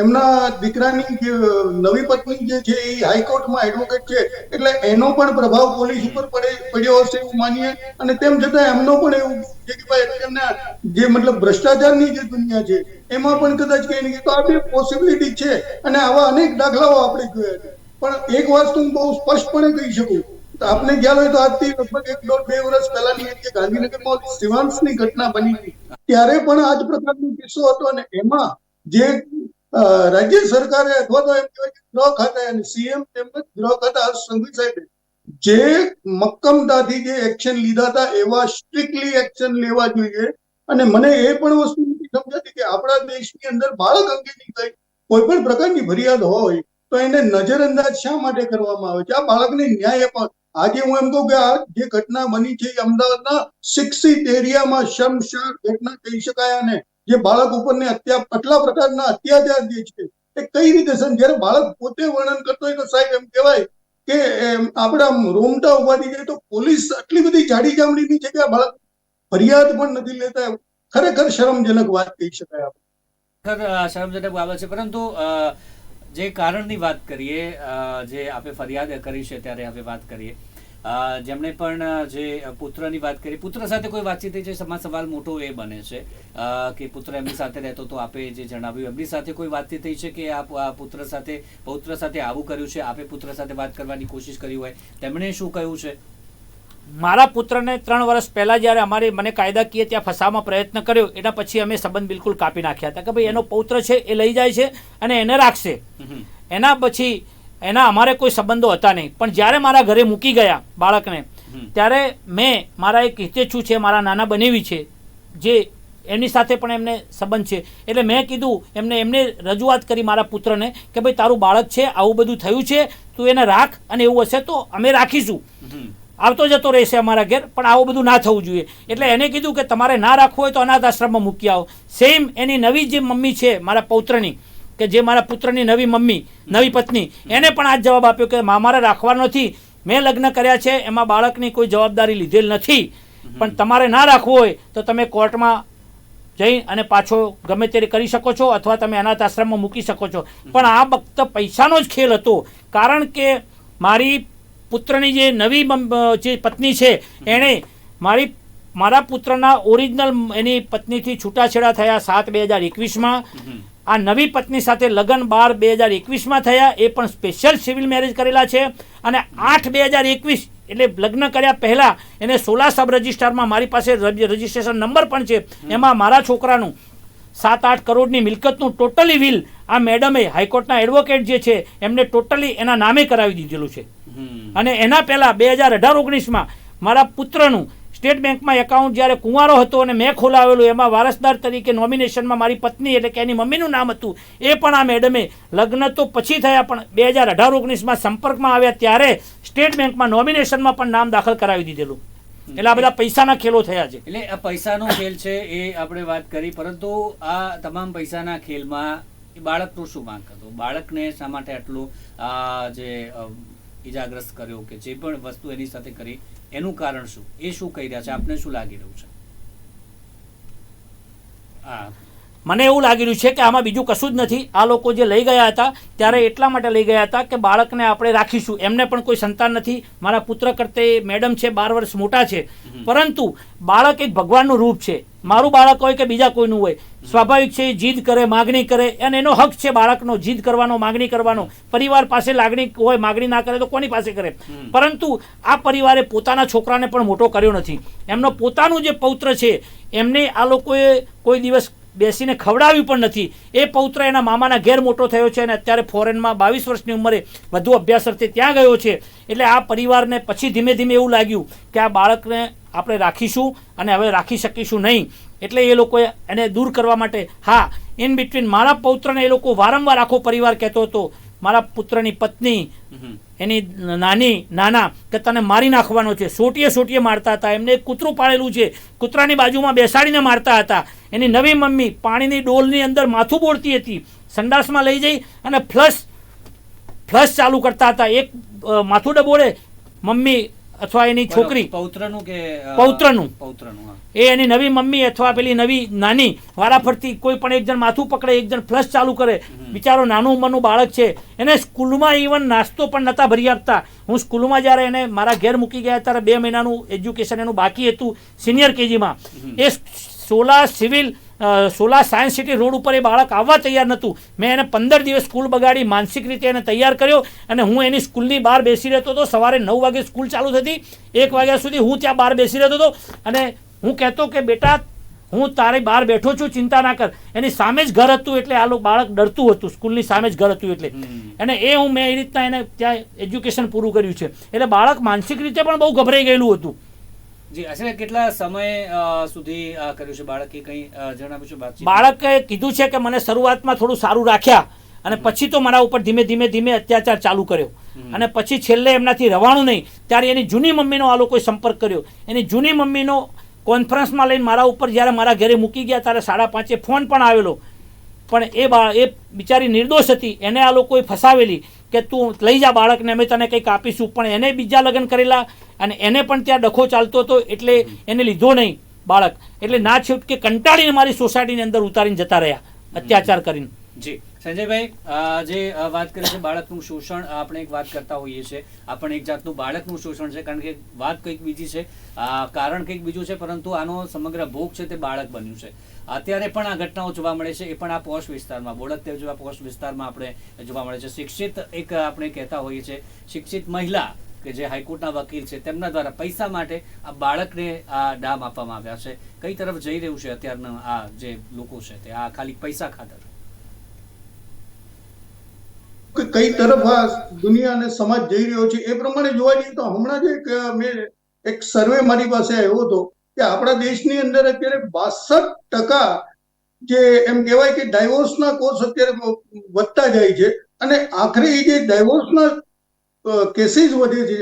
એમના દીકરાની જે નવી પત્ની જે છે એ હાઈકોર્ટમાં એડવોકેટ છે, એટલે એનો પણ પ્રભાવ પોલીસ ઉપર પડ્યો હશે એવું માનીએ. અને તેમ છતાં એમનો પણ એવું છે કે ભાઈ એમના જે મતલબ ભ્રષ્ટાચારની જે દુનિયા છે એમાં પણ કદાચ કઈ નહીં, તો આ બે પોસિબિલિટી છે. અને આવા અનેક દાખલાઓ આપણે જોયા છે. પણ એક વાત હું બહુ સ્પષ્ટપણે કહી શકું, આપને ખ્યાલ હોય તો આજથી લગભગ 1.5-2 વર્ષ પહેલાની જે ગાંધીનગરમાં શિવાંશની ઘટના બની હતી, ત્યારે પણ આ જ પ્રકારનો કિસ્સો હતો. અને એમાં જે રાજ્ય સરકારે અથવા તો એમ કહેવાય કે ગૃહ ખાતા અને સીએમ તેમજ ગૃહ ખાતા હર્ષ સંઘવી સાહેબે જે મક્કમતાથી જે એક્શન લીધા હતા, એવા સ્ટ્રિક્ટલી એક્શન લેવા જોઈએ. અને મને એ પણ વસ્તુ નથી સમજાતી કે આપણા દેશની અંદર બાળક અંગેની કોઈ પણ પ્રકારની ફરિયાદ હોય તો એને નજરઅંદાજ શા માટે કરવામાં આવે છે? આ બાળકને ન્યાય અપાવ. આજે હું એમ કહું કે આ જે ઘટના બની છે એ અમદાવાદના શિક્ષિત એરિયામાં શર્મસાર ઘટના કહી શકાય. અને જે બાળક ઉપરને આટલા પ્રકારના અત્યાચાર જે છે એ કઈ રીતે જ્યારે બાળક પોતે વર્ણન કરતો હોય તો સાહેબ એમ કહેવાય કે આપણા રોમટા ઉભા થઈ જાય. તો પોલીસ આટલી બધી જાડી ચામડીની છે કે આ બાળક ફરિયાદ પણ નથી લેતા. ખરેખર શરમજનક વાત કહી શકાય. શરમજનક બાબત છે. પરંતુ જે કારણની વાત કરીએ, જે આપણે ફરિયાદ કરી છે ત્યારે હવે વાત કરીએ, જેમણે પણ જે પુત્રની વાત કરી, પુત્ર સાથે કોઈ વાતચીત થઈ છે? સવાલ મોટો એ બને છે કે પુત્ર એમની સાથે રહેતો તો આપે જે જણાવ્યું, એમની સાથે કોઈ વાતચીત થઈ છે કે આ પૌત્ર સાથે આવું કર્યું છે? આપે પુત્ર સાથે વાત કરવાની કોશિશ કરી હોય, તેમણે શું કહ્યું છે? મારા પુત્રને 3 વર્ષ પહેલા જ્યારે મને કાયદાકીય ત્યાં ફસાવવાનો પ્રયત્ન કર્યો, એના પછી અમે સંબંધ બિલકુલ કાપી નાખ્યા હતા કે ભાઈ એનો પૌત્ર છે એ લઈ જાય છે અને એને રાખશે. એના પછી અમારે કોઈ સંબંધો હતા નહીં. પણ જ્યારે મારા ઘરે મૂકી ગયા બાળકને, ત્યારે મેં મારા એક હિતેચ્છુ છે, મારા નાના બનેવી છે, જે એમની સાથે પણ એમને સંબંધ છે, એટલે મેં કીધું એમને રજૂઆત કરી મારા પુત્રને કે ભાઈ તારું બાળક છે, આવું બધું થયું છે, તું એને રાખ, અને એવું હશે તો અમે રાખીશું, આવતો જતો રહેશે અમારા ઘેર, પણ આવું બધું ના થવું જોઈએ. એટલે એને કીધું કે તમારે ના રાખવું હોય તો અનાથ આશ્રમમાં મૂકી આવો. સેમ એની નવી જે મમ્મી છે મારા પૌત્રની, કે જે મારા પુત્રની નવી મમ્મી, નવી પત્ની, એને પણ આ જ જવાબ આપ્યો કે મારે રાખવાનો નથી, મેં લગ્ન કર્યા છે, એમાં બાળકની કોઈ જવાબદારી લીધેલ નથી, પણ તમારે ના રાખવું હોય તો તમે કોર્ટમાં જઈ અને પાછો ગમે તે કરી શકો છો, અથવા તમે અનાથ આશ્રમમાં મૂકી શકો છો. પણ આ ફક્ત પૈસાનો જ ખેલ હતો, કારણ કે મારી પુત્રની જે નવી જે પત્ની છે એણે મારા પુત્રના ઓરિજિનલ એની પત્નીથી છૂટાછેડા થયા 7/2021માં. આ નવી પત્ની સાથે લગ્ન 12/2021માં થયા, એ પણ સ્પેશિયલ સિવિલ મેરેજ કરેલા છે. અને 8/2021 એટલે લગ્ન કર્યા પહેલાં એને 16 સબ રજિસ્ટરમાં મારી પાસે રજિસ્ટ્રેશન નંબર પણ છે, એમાં મારા છોકરાનું 7-8 કરોડની મિલકતનું ટોટલી વિલ આ મેડમે, હાઈકોર્ટના એડવોકેટ જે છે એમને ટોટલી એના નામે કરાવી દીધેલું છે. અને એના પહેલાં 2018-19માં મારા પુત્રનું સ્ટેટ બેંકમાં એકાઉન્ટ જ્યારે કુંવારો હતો અને મેં ખોલાવેલું, એમાં વારસદાર તરીકે નોમિનેશનમાં મારી પત્ની એટલે કે એની મમ્મીનું નામ હતું, એ પણ આ મેડમે લગ્ન તો પછી થયા પણ 2018-19માં સંપર્કમાં આવ્યા ત્યારે સ્ટેટ બેંકમાં નોમિનેશનમાં પણ નામ દાખલ કરાવી દીધેલું. એટલે આ બધા પૈસાના ખેલો થયા છે. એટલે આ પૈસાનો ખેલ છે એ આપણે વાત કરી, પરંતુ આ તમામ પૈસાના ખેલમાં બાળકનું શું માંગ હતું? બાળકને શા માટે આટલું જે ઈજાગ્રસ્ત કર્યો કે જે પણ વસ્તુ એની સાથે કરી, એનું કારણ શું? એ શું કહી રહ્યા છે? આપને શું લાગી રહ્યું છે? મને એવું લાગી રહ્યું છે કે આમાં બીજું કશું જ નથી. આ લોકો જે લઈ ગયા હતા ત્યારે એટલા માટે લઈ ગયા હતા કે બાળકને આપણે રાખીશું, એમને પણ કોઈ સંતાન નથી. મારા પુત્ર કરતે મેડમ છે 12 વર્ષ મોટા છે, પરંતુ બાળક એક ભગવાનનું રૂપ છે. મારું બાળક હોય કે બીજા કોઈનું હોય, સ્વાભાવિક છે, જીદ કરે, માગણી કરે, અને એનો હક છે બાળકનો જીદ કરવાનો, માગણી કરવાનો. પરિવાર પાસે લાગણી હોય, માગણી ના કરે તો કોની પાસે કરે? પરંતુ આ પરિવારે પોતાના છોકરાને પણ મોટો કર્યો નથી. એમનો પોતાનું જે પૌત્ર છે એમને આ લોકોએ કોઈ દિવસ બેસીને ખવડાવ્યું પણ નથી. એ પૌત્ર એના મામાના ઘેર મોટો થયો છે અને અત્યારે ફોરેનમાં 22 વર્ષની ઉંમરે વધુ અભ્યાસ અર્થે ત્યાં ગયો છે. એટલે આ પરિવારને પછી ધીમે ધીમે એવું લાગ્યું કે આ બાળકને આપણે રાખીશું અને હવે રાખી શકીશું નહીં, એટલે એ લોકોએ એને દૂર કરવા માટે, હા, ઇન બિટવીન મારા પૌત્રને એ લોકો વારંવાર આખો પરિવાર કહેતો હતો, મારા પુત્રની પત્ની, એની નાના કે તને મારી નાખવાનો છે. સોટીએ મારતા હતા. એમને એક કૂતરું પાળેલું છે, કૂતરાની બાજુમાં બેસાડીને મારતા હતા. એની નવી મમ્મી પાણીની ડોલની અંદર માથું બોળતી હતી, સંડાસમાં લઈ જઈ અને ફ્લશ ચાલુ કરતા હતા. એક માથું ડબોળે મમ્મી અથવા એની છોકરી, પૌત્રનું એ એની નવી મમ્મી અથવા પેલી નવી નાની વારાફરતી કોઈ પણ એક જણ માથું પકડે, એક જણ ફ્લશ ચાલુ કરે. બિચારો નાનું ઉંમરનું બાળક છે, એને સ્કૂલમાં ઇવન નાસ્તો પણ નહોતા ભરી આપતા. હું સ્કૂલમાં જ્યારે એને મારા ઘેર મૂકી ગયા ત્યારે 2 મહિનાનું એજ્યુકેશન એનું બાકી હતું સિનિયર કેજીમાં. એ 16 સાયન્સ સિટી રોડ ઉપર એ બાળક આવવા તૈયાર નહોતું. મેં એને 15 દિવસ સ્કૂલ બગાડી, માનસિક રીતે એને તૈયાર કર્યો, અને હું એની સ્કૂલની બહાર બેસી રહેતો હતો. સવારે 9 વાગે સ્કૂલ ચાલુ થતી, 1 વાગ્યા સુધી હું ત્યાં બહાર બેસી રહેતો હતો. અને હું કહેતો કે બેટા, હું તારી બહાર બેઠો છું, ચિંતા ના કર. એની સામે જ ઘર હતું, એટલે આ બાળક ડરતું હતું. સ્કૂલની સામે જ ઘર હતું એટલે. અને મેં એ રીતના એને ત્યાં એજ્યુકેશન પૂરું કર્યું છે. એટલે બાળક માનસિક રીતે પણ બહુ ગભરાઈ ગયેલું હતું. જી, અચ્છા, કેટલા સમય સુધી આ કર્યું છે બાળકે? કંઈ જણાવ્યું છે? બાળકે કીધું છે કે મને શરૂઆતમાં થોડું સારું રાખ્યા, અને પછી તો મારા ઉપર ધીમે અત્યાચાર ચાલુ કર્યો. અને પછી છેલ્લે એમનાથી રહેવાનું નહીં ત્યારે એની જૂની મમ્મીનો આ લોકોએ સંપર્ક કર્યો. એની જૂની મમ્મીનો કોન્ફરન્સમાં લઈને મારા ઉપર જ્યારે મારા ઘરે મૂકી ગયા ત્યારે 5:30 ફોન પણ આવેલો. પણ એ બિચારી નિર્દોષ હતી, એને આ લોકોએ ફસાવેલી કે તું લઈ જા બાળકને, અમે તને કંઈક આપીશું. પણ એને બીજા લગ્ન કરેલા અને એને પણ ત્યાં ડખો ચાલતો હતો, એટલે એને લીધો નહીં બાળક. એટલે ના છૂટકે કંટાળીને મારી સોસાયટીની અંદર ઉતારીને જતા રહ્યા, અત્યાચાર કરીને. જી સંજયભાઈ, જે વાત કરી છે બાળકનું શોષણ, આપણે એક વાત કરતા હોઈએ છીએ, આ પણ એક જાતનું બાળકનું શોષણ છે, કારણ કે વાત કંઈક બીજી છે, કારણ કંઈક બીજું છે, પરંતુ આનો સમગ્ર ભોગ છે તે બાળક બન્યું છે. અત્યારે પણ આ ઘટનાઓ જોવા મળે છે, એ પણ આ પોશ વિસ્તારમાં, બોડકદેવ જેવા પોશ વિસ્તારમાં આપણે જોવા મળે છે. શિક્ષિત એક આપણે કહેતા હોઈએ છીએ, શિક્ષિત મહિલા કે જે હાઈકોર્ટના વકીલ છે, તેમના દ્વારા પૈસા માટે આ બાળકને આ ડામ આપવામાં આવ્યા છે. કઈ તરફ જઈ રહ્યું છે અત્યારના આ જે લોકો છે તે, આ ખાલી પૈસા ખાતર? કઈ તરફ આ દુનિયા અને સમાજ જઈ રહ્યો છે એ પ્રમાણે જોવા જઈએ તો હમણાં જ મેં એક સર્વે મારી પાસે આવ્યો હતો કે આપણા દેશની અંદર અત્યારે 62% જે એમ કહેવાય કે ડાયવોર્સના કોર્સ અત્યારે વધતા જાય છે, અને આખરે એ જે ડાયવોર્સના કેસીસ વધે છે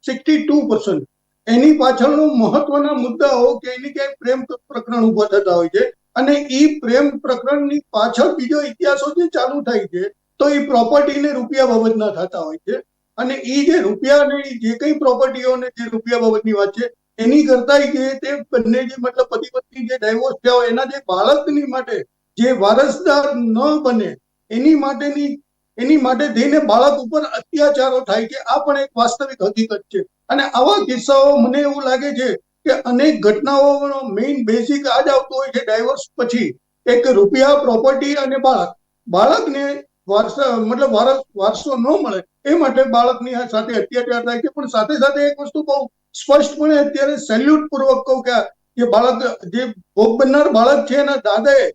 62%, એની પાછળનો મહત્વના મુદ્દાઓ કે એની ક્યાંય પ્રેમ પ્રકરણ ઉભા થતા હોય છે, અને એ પ્રેમ પ્રકરણની પાછળ બીજો ઇતિહાસો જે ચાલુ થાય છે તો એ પ્રોપર્ટીને રૂપિયા બાબતના થતા હોય છે. અને એ જે રૂપિયાની જે કઈ પ્રોપર્ટીઓને જે રૂપિયા બાબતની વાત છે એની કરતા જે તે બંને જે મતલબ પતિ પત્ની જે ડાયવોર્સ થયા હોય એના જે બાળકની માટે જે વારસદાર ન બને એની માટે થઈને બાળક ઉપર અત્યાચારો થાય છે. આ પણ એક વાસ્તવિક હકીકત છે. અને આવા કિસ્સાઓ મને એવું લાગે છે કે અનેક ઘટનાઓનો મેઇન બેઝિક આ જ આવતો હોય છે ડાયવોર્સ પછી એક રૂપિયા, પ્રોપર્ટી અને બાળકને વારસો ન મળે એ માટે બાળકની સાથે અત્યાચાર થાય છે. પણ સાથે સાથે એક વસ્તુ બહુ સ્પષ્ટપણે અત્યારે સેલ્યુટ પૂર્વક કહું કે જે બાળક જે ભોગ બનનાર બાળક છે એના દાદાએ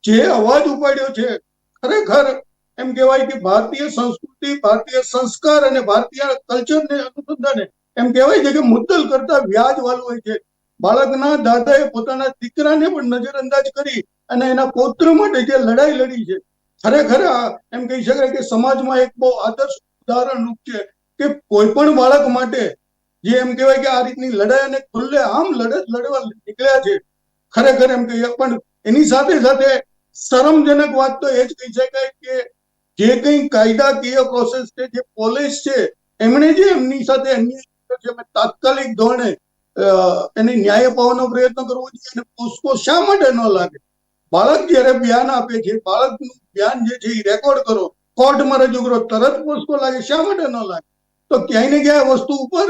જે અવાજ ઉપાડ્યો છે ખરેખર એમ કહેવાય કે ભારતીય સંસ્કૃતિ, ભારતીય સંસ્કાર અને ભારતીય કલ્ચરને અનુસંધાને એમ કહેવાય છે કે મુદ્દલ કરતા વ્યાજ વાળું હોય છે. બાળકના દાદાએ પોતાના દીકરાને પણ નજરઅંદાજ કરી અને એના પૌત્ર માટે જે લડાઈ લડી છે ખરેખર એમ કહી શકાય કે સમાજમાં એક બહુ આદર્શ ઉદાહરણ રૂપ છે કે કોઈ પણ બાળક માટે જે એમ કહેવાય કે આ રીતની લડાઈ અને ખુલ્લે આમ લડત લડવા નીકળ્યા છે ખરેખર એમ કહીએ. પણ એની સાથે સાથે શરમજનક વાત તો એ જ કહી શકાય કે જે કંઈ કાયદાકીય પ્રોસેસ છે, જે પોલીસ છે, એમણે જે એમની સાથે અન્યાય કર્યો છે તાત્કાલિક ધોરણે એને ન્યાય અપાવવાનો પ્રયત્ન કરવો જોઈએ. અને પોસ્કો શા માટે ન લાગે? બાળક જયારે બયાન આપે છે, બાળકનું બયાન જે છે એ રેકોર્ડ કરો, કોર્ટમાં રજૂ કરો, તરત પોસ્કો લાગે, શા માટે ન લાગે? તો ક્યાંય ને ક્યાંય વસ્તુ ઉપર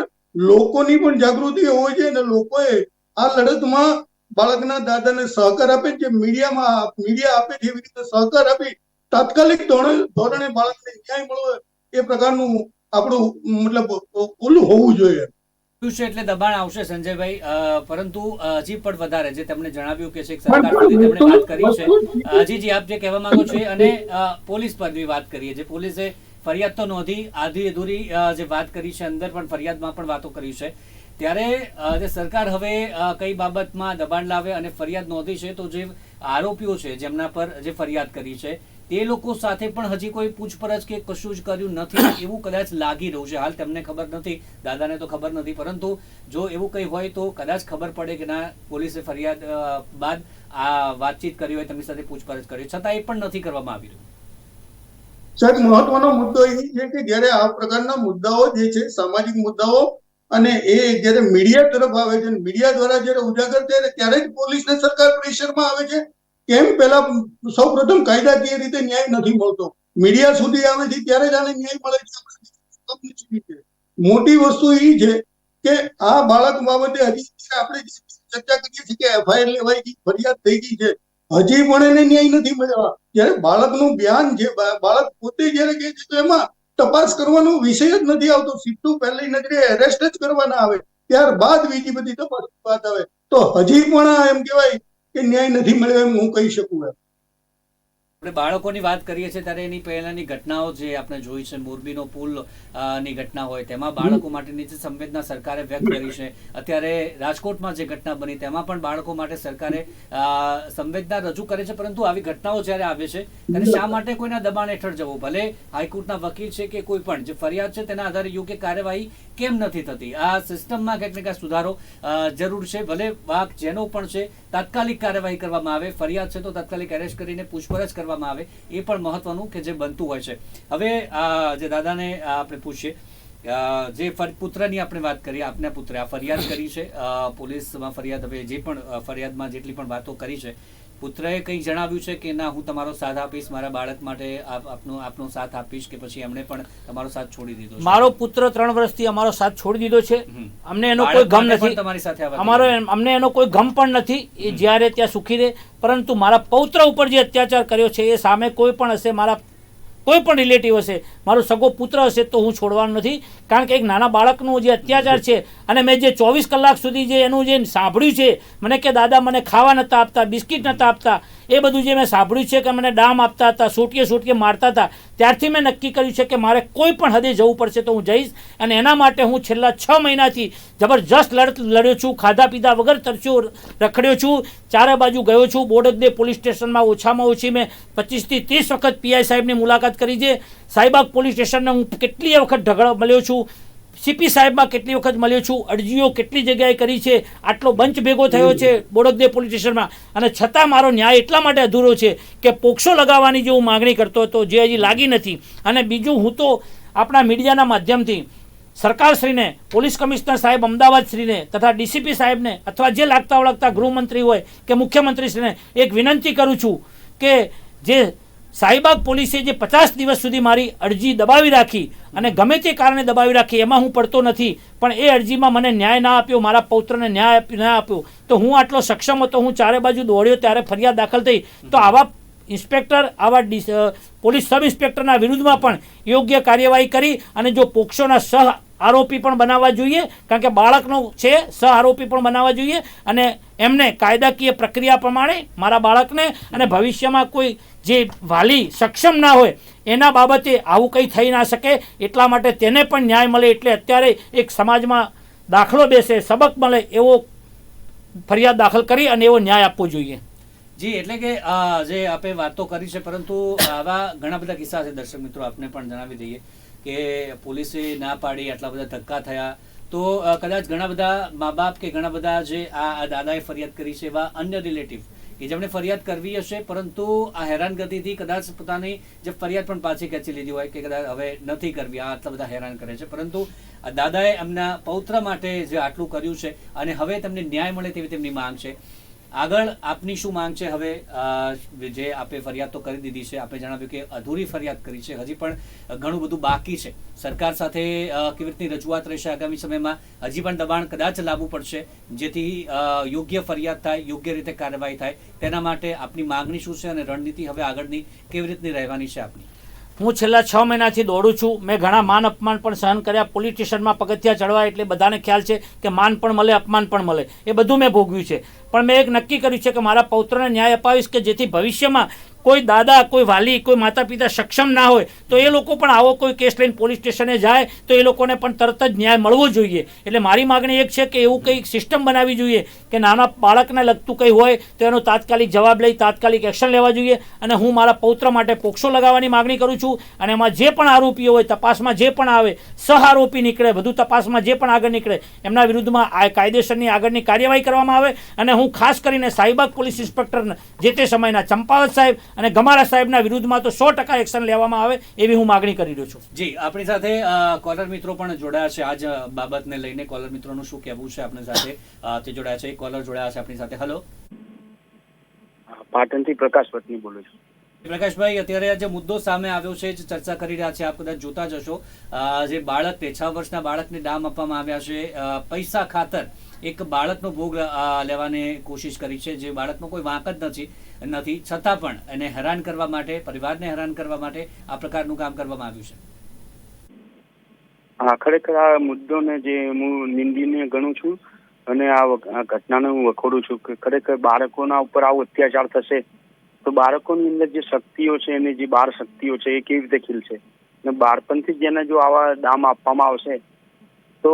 લોકોની પણ જાગૃતિ હોવી જોઈએ અને લોકોએ આ લડતમાં બાળકના દાદાને સહકાર આપે છે, મીડિયા આપે છે એવી રીતે સહકાર આપી તાત્કાલિક ધોરણે બાળકને ન્યાય મળવો એ પ્રકારનું આપણું મતલબ ઓલું હોવું જોઈએ. છે એટલે દબાણ આવશે સંજયભાઈ, પરંતુ હજી પણ વધારે જે તમને જણાવ્યું કે છે સરકાર સુધી તેમણે વાત કરી છે. હજી આપ જે કહેવા માંગો છો અને પોલીસ પર બી વાત કરીએ, જે પોલીસે ફરિયાદ તો નોંધી, આધી અધૂરી જે વાત કરી છે, અંદર પણ ફરિયાદમાં પણ વાતો કરી છે, ત્યારે જે સરકાર હવે કઈ બાબતમાં દબાણ લાવે અને ફરિયાદ નોંધી છે તો જે આરોપીઓ છે જેમના પર જે ફરિયાદ કરી છે તે લોકો સાથે પણ હજી કોઈ પૂછપરછ કે કશું જ કર્યું નથી એવું કદાચ લાગી રહ્યું છે. હાલ તેમને ખબર નથી, દાદાને તો ખબર નથી, પરંતુ જો એવું કંઈ હોય તો કદાચ ખબર પડે કે ના પોલીસે ફરિયાદ બાદ આ વાતચીત કરી હોય, તેમની સાથે પૂછપરછ કરી, છતાં એ પણ નથી કરવામાં આવી રહ્યું. સાહેબ, મહત્વનો મુદ્દો એ છે કે જ્યારે આ પ્રકારના મુદ્દાઓ જે છે સામાજિક મુદ્દાઓ અને એ જ્યારે મીડિયા તરફ આવે છે, મીડિયા દ્વારા જ્યારે ઉજાગર થાય ત્યારે જ પોલીસને સરકાર પ્રેશરમાં આવે છે. કેમ પહેલા સૌ પ્રથમ કાયદાકીય રીતે ન્યાય નથી મળતો, મીડિયા સુધી આવે છે ત્યારે જ આને ન્યાય મળે છે. મોટી વસ્તુ એ છે કે આ બાળક બાબતે હજી આપણે ચર્ચા કરીએ છીએ કે એફઆઈઆર લેવાઈ ગઈ, ફરિયાદ થઈ ગઈ છે, હજી પણ એને ન્યાય નથી મળ્યો. જયારે બાળકનું બયાન છે, બાળક પોતે જયારે કહે છે તો એમાં તપાસ કરવાનો વિષય જ નથી આવતો. સીધું પહેલી નજરે એરેસ્ટ જ કરવાના આવે, ત્યારબાદ બીજી બધી તપાસની વાત આવે. તો હજી પણ એમ કહેવાય કે ન્યાય નથી મળ્યો એમ હું કહી શકું. આપણે બાળકોની વાત કરીએ છીએ ત્યારે એની પહેલાની ઘટનાઓ જે આપણે જોઈ છે, મોરબીનો પુલ ની ઘટના હોય તેમાં બાળકો માટેની જે સંવેદના સરકારે વ્યક્ત કરી છે, અત્યારે રાજકોટમાં જે ઘટના બની તેમાં પણ બાળકો માટે સરકારે સંવેદના રજૂ કરે છે, પરંતુ આવી ઘટનાઓ જ્યારે આવે છે ત્યારે શા માટે કોઈના દબાણ હેઠળ જવું? ભલે હાઈકોર્ટના વકીલ છે કે કોઈ પણ જે ફરિયાદ છે તેના આધારે યોગ્ય કાર્યવાહી કેમ નથી થતી? આ સિસ્ટમમાં ક્યાંક ને ક્યાંક સુધારો જરૂર છે. ભલે વાક જેનો પણ છે તાત્કાલિક કાર્યવાહી કરવામાં આવે, ફરિયાદ છે તો તાત્કાલિક એરેસ્ટ કરીને પૂછપરછ કરવામાં આવે, એ પણ મહત્વનું કે જે બનતું હોય છે. હવે જે દાદાને આપણે પૂછીએ, જે પુત્રની આપણે વાત કરીએ, આપના પુત્રે આ ફરિયાદ કરી છે પોલીસમાં, ફરિયાદ હવે જે પણ ફરિયાદમાં જેટલી પણ વાતો કરી છે, પુત્રએ કંઈ જણાવ્યું છે કે ના હું તમારો સાથ આપીશ, મારા બાળક માટે આપનો સાથ આપીશ, કે પછી એમણે પણ તમારો સાથ છોડી દીધો? મારો પુત્ર 3 વર્ષથી અમારો સાથ છોડી દીધો છે. અમને એનો કોઈ ગમ નથી, તમારી સાથે અમને એનો કોઈ ગમ પણ નથી. એ જ્યારે ત્યાં સુખી રહે, પરંતુ મારા પૌત્ર ઉપર જે અત્યાચાર કર્યો છે એ સામે કોઈ પણ હશે, મારા કોઈ પણ રિલેટિવ હશે, મારો સગો પુત્ર હશે તો હું છોડવાનો નથી. કારણ કે એક નાના બાળકનું જે અત્યાચાર છે, અને મેં જે 24 કલાક સુધી જે એનું જે સાંભળ્યું છે, મને કે દાદા મને ખાવા નહોતા આપતા, બિસ્કિટ નહોતા આપતા, એ બધું જે મેં સાંભળ્યું છે કે મને ડામ આપતા હતા, સોટીએ મારતા હતા, ત્યારથી મેં નક્કી કર્યું છે કે મારે કોઈ પણ હદે જવું પડશે તો હું જઈશ. અને એના માટે હું છેલ્લા 6 મહિનાથી જબરજસ્ત લડ્યો છું, ખાધા પીધા વગર તરસ્યો રખડ્યો છું, ચારે બાજુ ગયો છું. બોડકદેવ પોલીસ સ્ટેશનમાં ઓછામાં ઓછી મેં 25 થી 30 વખત પીઆઈ સાહેબની મુલાકાત કરી છે. સાઈબાગ પોલીસ સ્ટેશનને હું કેટલીય વખત ઢગલો મળ્યો છું. સીપી સાહેબમાં કેટલી વખત મળ્યો છું, અરજીઓ કેટલી જગ્યાએ કરી છે, આટલો બંચ ભેગો થયો છે બોડકદેવ પોલીસ સ્ટેશનમાં, અને છતાં મારો ન્યાય એટલા માટે અધૂરો છે કે પોક્સો લગાવવાની જે હું માગણી કરતો હતો જે હજી લાગી નથી. અને બીજું, હું તો આપણા મીડિયાના માધ્યમથી સરકારશ્રીને, પોલીસ કમિશનર સાહેબ અમદાવાદશ્રીને તથા ડીસીપી સાહેબને અથવા જે લાગતા વળગતા ગૃહમંત્રી હોય કે મુખ્યમંત્રીશ્રીને એક વિનંતી કરું છું કે જે શાહીબાગ પોલીસે જે 50 દિવસ સુધી મારી અરજી દબાવી રાખી અને ગમે તે કારણે દબાવી રાખી, એમાં હું પડતો નથી, પણ એ અરજીમાં મને ન્યાય ના આપ્યો, મારા પૌત્રને ન્યાય ના આપ્યો, તો હું આટલો સક્ષમ હતો, હું ચારે બાજુ દોડ્યો ત્યારે ફરિયાદ દાખલ થઈ, તો આવા ઇન્સ્પેક્ટર, આવા પોલીસ સબ ઇન્સ્પેક્ટરના વિરુદ્ધમાં પણ યોગ્ય કાર્યવાહી કરી અને જો પોક્સોના સહ આરોપી પણ બનાવવા જોઈએ, કારણ કે બાળકનો છે, સહ આરોપી પણ બનાવવા જોઈએ અને એમને કાયદાકીય પ્રક્રિયા પ્રમાણે મારા બાળકને અને ભવિષ્યમાં કોઈ જે વાલી સક્ષમ ના હોય એના બાબતે આવું કંઈ થઈ ના શકે, એટલા માટે તેને પણ ન્યાય મળે. એટલે અત્યારે એક સમાજમાં દાખલો બેસે, સબક મળે એવો ફરિયાદ દાખલ કરી અને એવો ન્યાય આપવો જોઈએ. જી, એટલે કે જે આપણે વાતો કરી છે, પરંતુ આવા ઘણા બધા કિસ્સા છે. દર્શક મિત્રો, આપને પણ જણાવી દઈએ કે પોલીસે ના પાડી, આટલા બધા ધક્કા થયા, તો કદાચ ઘણા બધા મા બાપ કે ઘણા બધા જે આ દાદાએ ફરિયાદ કરી છે એવા અન્ય રિલેટિવ કે જેમણે ફરિયાદ કરવી હશે, પરંતુ આ હેરાનગતિથી કદાચ પોતાની જે ફરિયાદ પણ પાછી ખેંચી લીધી હોય કે કદાચ હવે નથી કરવી, આ આટલા બધા હેરાન કરે છે, પરંતુ દાદાએ એમના પૌત્ર માટે જે આટલું કર્યું છે અને હવે તેમને ન્યાય મળે તેવી તેમની માંગ છે. આગળ આપની શું માંગ છે? હવે જે આપણે ફરિયાદ તો કરી દીધી છે, આપણે જણાવ્યું કે અધૂરી ફરિયાદ કરી છે, હજી પણ ઘણું બધું બાકી છે. સરકાર સાથે કેવી રીતની રજૂઆત રહેશે આગામી સમયમાં? હજી પણ દબાણ કદાચ લાવવું પડશે જેથી યોગ્ય ફરિયાદ થાય, યોગ્ય રીતે કાર્યવાહી થાય. તેના માટે આપની માંગણી શું છે અને રણનીતિ હવે આગળની કેવી રીતની રહેવાની છે આપની? હું છેલ્લા 6 મહિનાથી દોડું છું. મેં ઘણા માન અપમાન પણ સહન કર્યા. પોલીસ સ્ટેશનમાં પગથિયા ચડવા એટલે બધાને ખ્યાલ છે કે માન પણ મળે, અપમાન પણ મળે, એ બધું મેં ભોગવ્યું છે. પણ મેં એક નક્કી કર્યું છે કે મારા પૌત્રને ન્યાય અપાવીશ કે જેથી ભવિષ્યમાં કોઈ દાદા, કોઈ વાલી, કોઈ માતા પિતા સક્ષમ ના હોય તો એ લોકો પણ આવો કોઈ કેસ લઈને પોલીસ સ્ટેશને જાય તો એ લોકોને પણ તરત જ ન્યાય મળવો જોઈએ. એટલે મારી માગણી એક છે કે એવું કંઈક સિસ્ટમ બનાવવી જોઈએ કે નાના બાળકને લગતું કંઈ હોય તો એનો તાત્કાલિક જવાબ લઈ તાત્કાલિક એક્શન લેવા જોઈએ. અને હું મારા પૌત્ર માટે પોક્સો લગાવવાની માગણી કરું છું. અને એમાં જે પણ આરોપીઓ હોય, તપાસમાં જે પણ આવે, સહ આરોપી નીકળે, બધું તપાસમાં જે પણ આગળ નીકળે એમના વિરુદ્ધમાં આ કાયદેસરની આગળની કાર્યવાહી કરવામાં આવે. અને હું ખાસ કરીને શાહીબાગ પોલીસ ઇન્સ્પેક્ટર જે તે સમયના ચંપાવત સાહેબ અને ગમારા સાહેબના વિરુદ્ધમાં તો 100% એક્શન લેવામાં આવે એવી હું માગણી કરી રહ્યો છું. જી, આપણી સાથે કોલર મિત્રો પણ જોડાયા છે આજ બાબતને લઈને. કોલર મિત્રોનું શું કહેવું છે આપણી સાથે તે જોડાયા છે? કોલર જોડાયા છે આપણી સાથે. હેલો, પાટણથી પ્રકાશ પત્ની બોલું છું. પ્રકાશભાઈ, અત્યારે જે મુદ્દો સામે આવ્યો છે જે ચર્ચા કરી રહ્યા છે, આપ કદાચ જોતા જશો, જે બાળકને 6 વર્ષના બાળકને ડામ આપવામાં આવ્યા છે, પૈસા ખાતર એક બાળકનો ભોગ લેવાની કોશિશ કરી છે, જે બાળકનો કોઈ વાંક જ નથી, છતાં પણ એને હેરાન કરવા માટે, પરિવારને હેરાન કરવા માટે આ પ્રકારનું કામ કરવામાં આવ્યું છે. હા, ખરેખર આ મુદ્દોને જે હું નિંદનીય ગણું છું અને આ ઘટનાને હું વખોડું છું કે ખરેખર બાળકોના ઉપર આવો અત્યાચાર થશે તો બાળકોની અંદર જે શક્તિઓ છે, એની જે બાળ શક્તિઓ છે, એ કેવી રીતે ખીલશે? અને બાળપણથી જ જેને જો આવા દામ આપવામાં આવશે તો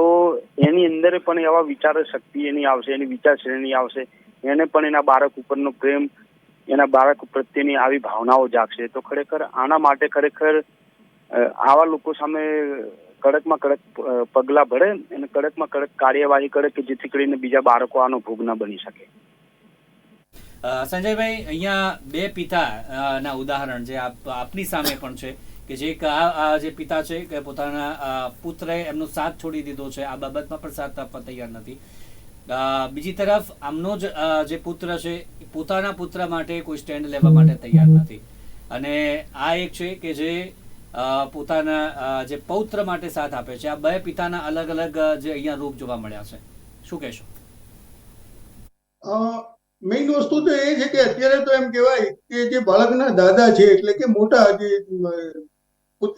એની અંદર પણ એવા વિચાર શક્તિ એની આવશે, એની વિચારશ્રેણી આવશે, એને પણ એના બાળક ઉપરનો પ્રેમ, એના બાળક પ્રત્યેની આવી ભાવનાઓ જાગશે. તો ખરેખર આના માટે ખરેખર આવા લોકો સામે કડકમાં કડક પગલાં ભરે અને કડકમાં કડક કાર્યવાહી કરે કે જેથી કરીને બીજા બાળકો આનો ભોગ ન બની શકે. સંજયભાઈ, અહીંયા 2 પિતા ના ઉદાહરણ જે આપની સામે પણ છે કે જે આ જે પિતા છે કે પોતાના પુત્રએ એમનો સાથ છોડી દીધો છે, આ બાબતમાં પણ સાથ આપવા તૈયાર નથી. બીજી તરફ આમનો જ જે પુત્ર છે પોતાના પુત્ર માટે કોઈ સ્ટેન્ડ લેવા માટે તૈયાર નથી. અને આ એક છે કે જે પોતાના જે પૌત્ર માટે સાથ આપે છે. આ 2 પિતાના અલગ અલગ જે અહીંયા રૂપ જોવા મળ્યા છે, શું કહેશો? મેઇન વસ્તુ તો એ છે કે અત્યારે તો એમ કહેવાય કે જે બાળકના દાદા છે એટલે કે મોટા જે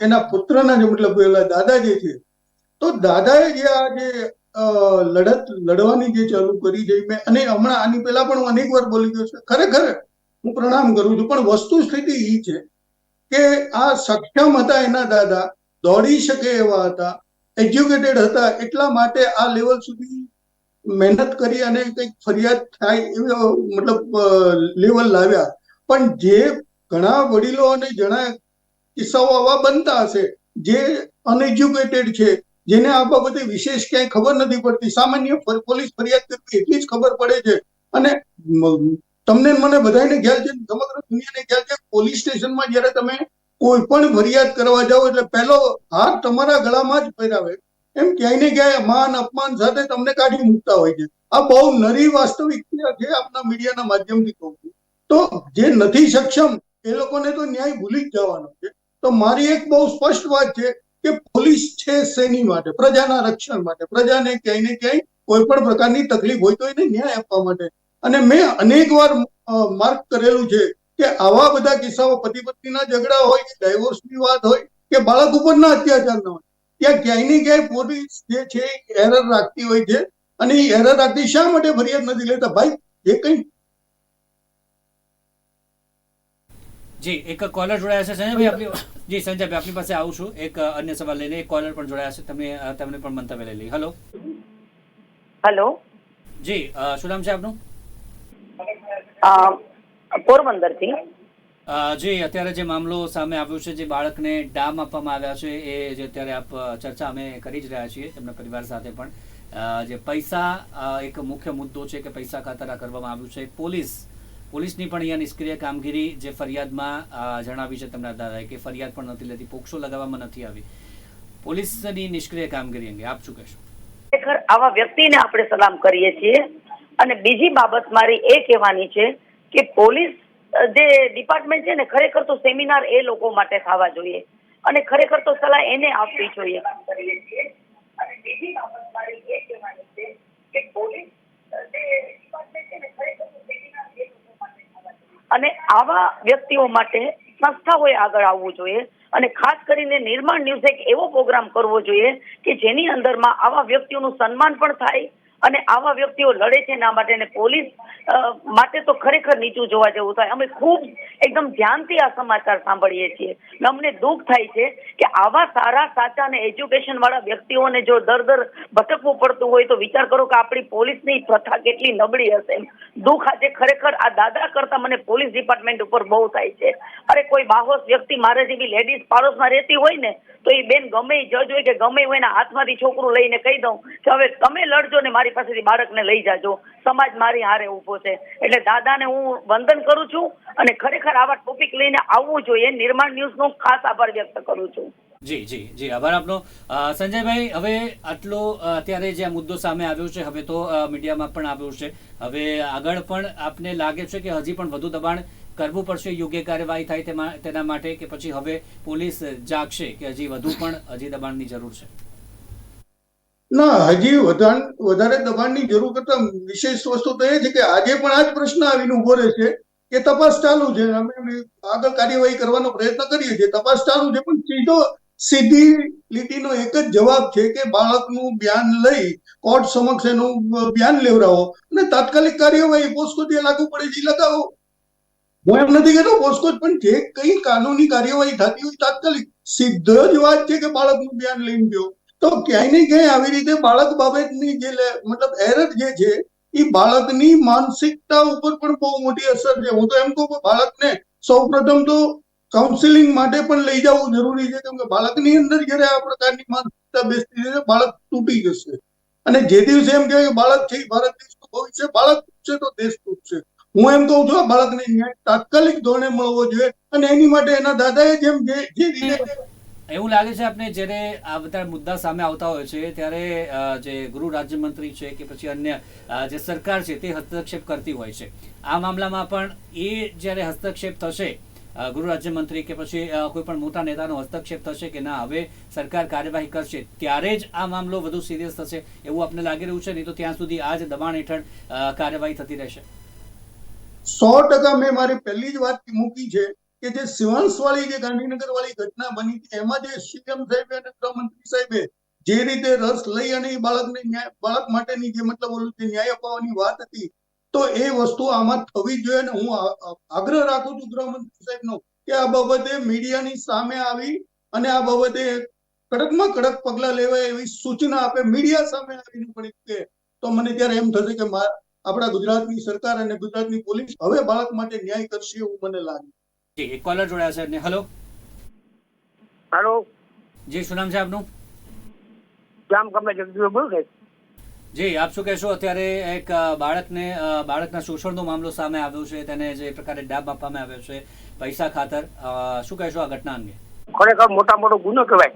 એના પુત્રના જે મતલબ દાદા જે છે, તો દાદાએ જે આ જે લડત લડવાની જે ચાલુ કરી છે, અને હમણાં આની પહેલા પણ હું અનેક વાર બોલી ગયો છું, ખરેખર હું પ્રણામ કરું છું, પણ વસ્તુ સ્થિતિ એ છે કે આ સક્ષમ હતા, એના દાદા દોડી શકે એવા હતા, એજ્યુકેટેડ હતા, એટલા માટે આ લેવલ સુધી મહેનત કરી અને કંઈક ફરિયાદ થાય એવો મતલબ લેવલ લાવ્યા. પણ જે ઘણા વડીલો અને ઘણા કિસ્સાઓ આવા બનતા હશે જે અનએજ્યુકેટેડ છે, જેને આ બાબતે વિશેષ ક્યાંય ખબર નથી પડતી. સામાન્ય પોલીસ ફરિયાદ કરવી એટલી જ ખબર પડે છે. અને તમને ને મને બધાને ખ્યાલ છે, સમગ્ર દુનિયાને ખ્યાલ છે, પોલીસ સ્ટેશનમાં જયારે તમે કોઈ પણ ફરિયાદ કરવા જાઓ એટલે પહેલો હાથ તમારા ગળામાં જ પહેરાવે. એમ ક્યાંય ને ક્યાંય માન અપમાન સાથે તમને કાઢી મૂકતા હોય છે. આ બહુ નરી વાસ્તવિકતા છે. આપના મીડિયાના માધ્યમથી કહું છું. તો જે નથી સક્ષમ એ લોકોને તો ન્યાય ભૂલી જ જવાનો છે. તો મારી એક બહુ સ્પષ્ટ વાત છે કે પોલીસ છે શેની માટે? પ્રજાના રક્ષણ માટે, પ્રજાને ક્યાંય ને ક્યાંય કોઈ પણ પ્રકારની તકલીફ હોય તો એને ન્યાય આપવા માટે. અને મેં અનેક વાર માર્ક કરેલું છે કે આવા બધા કિસ્સાઓ, પતિ પત્નીના ઝઘડા હોય કે ડાયવોર્સની વાત હોય કે બાળક ઉપરના અત્યાચારના હોય, ત્યાં ક્યાંય ને ક્યાંય પોલીસ જે છે એરર રાખતી હોય છે. અને એ એરર રાખતી શા માટે ફરિયાદ નથી લેતા? ભાઈ, એ કઈ જી, એક કોલર જોડાયા છે સંજયભાઈ આપની. જી સંજયભાઈ, આપની પાસે આવું છું એક અન્ય સવાલ લઈને. એક કોલર પણ જોડાયા છે, તમને પણ મંતવ્ય લઈ લઈ. હેલો. હેલો. જી, શું નામ છે આપનું? પોરબંદરથી. જી, અત્યારે જે મામલો સામે આવ્યો છે, જે બાળકને ડામ આપવામાં આવ્યા છે, એ જે અત્યારે આપ ચર્ચા અમે કરી જ રહ્યા છીએ એમના પરિવાર સાથે પણ, જે પૈસા એક મુખ્ય મુદ્દો છે કે પૈસા ખાતર આ કરવામાં આવ્યું છે. પોલીસની પણ અહીંયા નિષ્ક્રિય કામગીરી જે ફરિયાદમાં જણાવી છે તેમના દાદાએ કે ફરિયાદ પણ નથી લેતી, પોક્સો લગાવવામાં નથી આવી. પોલીસની નિષ્ક્રિય કામગીરી અંગે આપ શું કહેશો? ખરેખર આવા વ્યક્તિને આપણે સલામ કરીએ છીએ. અને બીજી બાબત મારી એ કહેવાની છે કે પોલીસ જે ડિપાર્ટમેન્ટ છે ને, ખરેખર તો સેમિનાર એ લોકો માટે થવા જોઈએ અને ખરેખર તો સલાહ એને આપવી જોઈએ. અને બીજી બાબત મારી એ કહેવાની છે કે પોલીસ જે ડિપાર્ટમેન્ટ છે ને, ખરેખર તો સેમિનાર એ લોકો માટે થવા જોઈએ અને આવા વ્યક્તિઓ માટે સંસ્થાઓએ આગળ આવવું જોઈએ. અને ખાસ કરીને નિર્માણ ન્યૂઝ એક એવો પ્રોગ્રામ કરવો જોઈએ કે જેની અંદરમાં આવા વ્યક્તિઓનું સન્માન પણ થાય અને આવા વ્યક્તિઓ લડે છે એના માટે. અને પોલીસ માટે તો ખરેખર નીચું જોવા જેવું થાય. અમે ખૂબ એકદમ ધ્યાનથી આ સમાચાર સાંભળીએ છીએ. અમને દુઃખ થાય છે કે આવા સારા સાચા અને એજ્યુકેશન વાળા વ્યક્તિઓને જો દર ભટકવું પડતું હોય તો વિચાર કરો કે આપણી પોલીસની પ્રથા કેટલી નબળી હશે. દુઃખ આજે ખરેખર આ દાદા કરતા મને પોલીસ ડિપાર્ટમેન્ટ ઉપર બહુ થાય છે. અરે કોઈ બાહોશ વ્યક્તિ મારે જેવી લેડીઝ પાડોશમાં રહેતી હોય ને તો એ બેન ગમે એ જજ હોય કે ગમે હોય એના હાથમાંથી છોકરું લઈને કહી દઉં કે હવે તમે લડજો ને મારી પાસેથી બાળકને લઈ જાજો, સમાજ મારી હારે ઊભો છે. એટલે દાદાને હું વંદન કરું છું અને ખરેખર આવા ટોપિક લઈને આવવું જોઈએ. નિર્માણ ન્યૂઝનો ખાસ આભાર વ્યક્ત કરું છું. જી, આભાર આપનો. સંજયભાઈ, હવે આટલો અત્યારે જે આ મુદ્દો સામે આવ્યો છે, હવે તો મીડિયામાં પણ આવ્યો છે, હવે આગળ પણ આપને લાગે છે કે હજી પણ વધુ દબાણ કરવું પડશે, યોગ્ય કાર્યવાહી થાય તેના માટે, કે પછી હવે પોલીસ જાગશે કે હજી વધુ પણ દબાણની જરૂર છે? ના, હજી વધારે દબાણની જરૂર કરતા વિશેષ વસ્તુ તો એ છે કે આજે પણ આ જ પ્રશ્ન આવીને ઉભો રહે છે કે તપાસ ચાલુ છે, અમે આગળ કાર્યવાહી કરવાનો પ્રયત્ન કરીએ છીએ, તપાસ ચાલુ છે. પણ સીધી લીટીનો એક જ જવાબ છે કે બાળકનું બયાન લઈ કોર્ટ સમક્ષ એનું બયાન લેવડાવો અને તાત્કાલિક કાર્યવાહી પોસ્કો જે લાગુ પડે છે લગાવો. હું એમ નથી કહેતો પોસ્કો, પણ જે કઈ કાનૂની કાર્યવાહી થતી હોય તાત્કાલિક. સીધો જ વાત છે કે બાળકનું બયાન લઈને ગયો. તો ક્યાંય ને ક્યાંય આવી રીતે બાળક બાબતની જે મતલબ એરર જે છે એ બાળકની માનસિકતા ઉપર પણ બહુ મોટી અસર છે. હું તો એમ કહું કે બાળકને સૌપ્રથમ તો કાઉન્સિલિંગ માટે પણ લઈ જવું જરૂરી છે, કેમ કે બાળકની અંદર જયારે આ પ્રકારની માનસિકતા બેસતી જશે બાળક તૂટી જશે. અને જે દિવસે એમ કહેવાય કે બાળક છે ભારત દેશનું ભવિષ્ય, બાળક તૂટશે તો દેશ તૂટશે. હું એમ કહું છું આ બાળકને ન્યાય તાત્કાલિક ધોરણે મળવો જોઈએ અને એની માટે એના દાદાએ જે રીતે એવું લાગે છે આપને જ્યારે આ બધા મુદ્દા સામે આવતા હોય છે ત્યારે જે ગૃહ રાજ્યમંત્રી છે કે પછી અન્ય જે સરકાર છે તે હસ્તક્ષેપ કરતી હોય છે. આ મામલામાં પણ એ જ્યારે હસ્તક્ષેપ થશે, ગૃહ રાજ્યમંત્રી કે પછી કોઈ પણ મોટા નેતાનો હસ્તક્ષેપ થશે કે ના હવે સરકાર કાર્યવાહી કરશે, ત્યારે જ આ મામલો વધુ સિરિયસ થશે એવું આપને લાગી રહ્યું છે? નહીં તો ત્યાં સુધી આ જ દબાણ હેઠળ કાર્યવાહી થતી રહેશે? 100% મેં મારી પહેલી જ વાત મૂકી છે કે જે સિવાંશ વાળી જે ગાંધીનગર વાળી ઘટના બની હતી એમાં જે સીએમ સાહેબે અને ગૃહમંત્રી સાહેબે જે રીતે રસ લઈ અને એ બાળક માટેની જે મતલબ ઓલું જે ન્યાય અપાવવાની વાત હતી, તો એ વસ્તુ આમાં થવી જોઈએ. અને હું આગ્રહ રાખું છું ગૃહમંત્રી સાહેબનો કે આ બાબતે મીડિયાની સામે આવી અને આ બાબતે કડકમાં કડક પગલા લેવાય એવી સૂચના આપે, મીડિયા સામે આવીને પણ કે તો મને ત્યારે એમ થશે કે આપણા ગુજરાતની સરકાર અને ગુજરાતની પોલીસ હવે બાળક માટે ન્યાય કરશે એવું મને લાગે. જી, એક કોલર જોડાયા છે. હેલો. હેલો. જી, શું નામ છે આપનું? જામ કમે જગદીશ બોલું સાહેબ. જી, આપ શું કહેશો? અત્યારે એક બાળકના શોષણનો મામલો સામે આવ્યો છે, તેને જે પ્રકારે ડાબ આપવામાં આવ્યો છે પૈસા ખાતર, શું કહેશો આ ઘટના અંગે? ખરેખર મોટો ગુનો કહેવાય.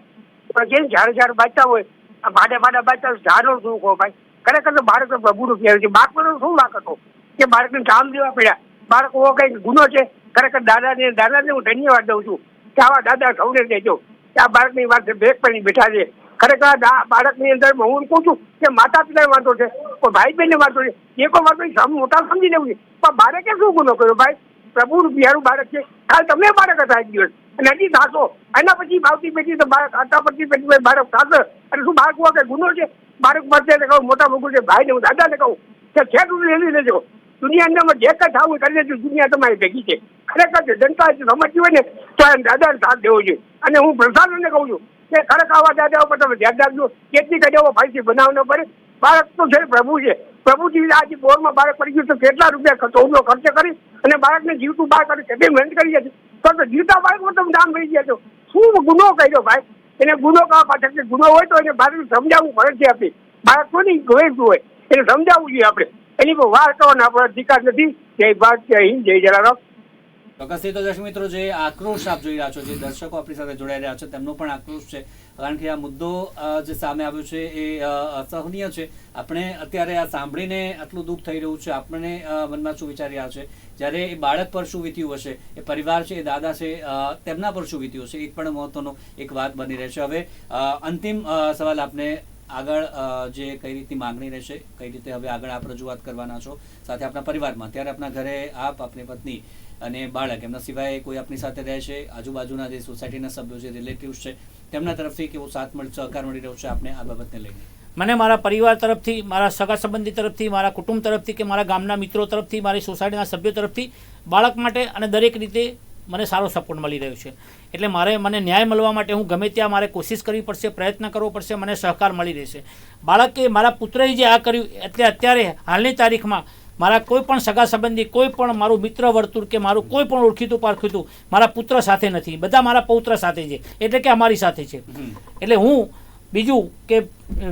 પણ કેમ જ્યારે બાચતા હોય આ ભાડા બાચતા ઝાડો શું કહો ભાઈ. ખરેખર તો બાળક પ્રભુનું કહેવાય છે. બાળકોનો શું વાંક હતો કે બાળકને કામ દેવા પડ્યા. બાળકો કઈ ગુનો છે? ખરેખર દાદાને હું ધન્યવાદ દઉં છું કે આવા દાદા સૌને દેજો કે આ બાળકની વાત બ્રેક પર બેઠા છે. ખરેખર બાળકની અંદર હું કહું છું કે માતા પિતાને વાંધો છે, કોઈ ભાઈ બહેનને વાંધો છે, એ કોઈ વાંધો મોટા સમજી લેવું છે. પણ બાળકે શું ગુનો કર્યો ભાઈ? પ્રભુનું બિહારું બાળક છે. હાલ તમે બાળક હતા એક દિવસ અને હજી થાશો. એના પછી આવતી પેઢી તો બાળક આટા પછી પેઢી બાળક થશે અને શું બાળક કઈ ગુનો છે? બાળક પાસે કહું મોટા મોટું છે ભાઈને હું દાદાને કહું કે છે તું લઈ લેજો. દુનિયાની અંદર જે કઈ થવું કરી લેજો. દુનિયા તમારી ભેગી છે. ખરેખર જનતા સમજતી હોય ને તો દાદાને સાથ દેવો જોઈએ. અને હું પ્રશાસનને કહું છું કે ખરેખર આવા દાદા ઉપર તમે ધ્યાન રાખજો. કેટલી કઈ ફાઈથી બનાવવાનો પડે. બાળક તો છે પ્રભુ છે. પ્રભુજી આજે બોરમાં બાળક પડી ગયું તો કેટલા રૂપિયા ચૌદનો ખર્ચ કરી અને બાળકને જીવતું બહાર કરી કેટલી મહેનત કરી છે. તો જીવતા બાળકમાં તમે નામ રહી ગયા છો. શું ગુનો કર્યો ભાઈ? એને ગુનો કરવા પાછળ ગુનો હોય તો એને બાળકને સમજાવવું ફરજ છે. આપણી બાળક કોની ગોળતું હોય એને સમજાવવું જોઈએ આપણે. એની પર વાર કરવાનો આપણો અધિકાર નથી. જય ભારત, જય હિન્દ, જય જલારામ. ચોક્કસથી તો દર્શક મિત્રો, જે આક્રોશ આપ જોઈ રહ્યા છો, જે દર્શકો આપણી સાથે જોડાઈ રહ્યા છે તેમનો પણ આક્રોશ છે. કારણ કે આ મુદ્દો જે સામે આવ્યો છે એ અસહનીય છે. આપણે અત્યારે આ સાંભળીને આટલું દુઃખ થઈ રહ્યું છે. આપણને મનમાં શું વિચારી રહ્યા છે જ્યારે એ બાળક પર શું વીત્યું હશે, એ પરિવાર છે, એ દાદા છે, તેમના પર શું વીત્યું હશે, એ પણ મહત્વનો એક વાત બની રહેશે. હવે અંતિમ સવાલ આપને આગળ જે કઈ રીતની માંગણી રહેશે, કઈ રીતે હવે આગળ આપ રજૂઆત કરવાના છો સાથે આપણા પરિવારમાં, ત્યારે આપણા ઘરે આપ, આપની પત્ની અને બાળક, એમના સિવાય કોઈ આપની સાથે રહેશે? આજુબાજુના જે સોસાયટીના સભ્યો છે, રિલેટિવ્સ છે, તેમના તરફથી કેવો સહકાર મળી રહ્યો છે આપને આ બાબતને લઈને? મને મારા પરિવાર તરફથી, મારા સગા સંબંધી તરફથી, મારા કુટુંબ તરફથી કે મારા ગામના મિત્રો તરફથી, મારી સોસાયટીના સભ્યો તરફથી બાળક માટે અને દરેક રીતે મને સારો સપોર્ટ મળી રહ્યો છે. એટલે મને ન્યાય મળવા માટે હું ગમે ત્યાં મારે કોશિશ કરવી પડશે, પ્રયત્ન કરવો પડશે, મને સહકાર મળી રહેશે. બાળકે, મારા પુત્રએ જે આ કર્યું એટલે અત્યારે હાલની તારીખમાં મારા કોઈ પણ સગા સંબંધી, કોઈ પણ મારું મિત્ર વર્તુળ કે મારું કોઈ પણ ઓળખીતું પારખીતું મારા પુત્ર સાથે નથી. બધા મારા પૌત્ર સાથે છે, એટલે કે અમારી સાથે છે. એટલે હું બીજું કે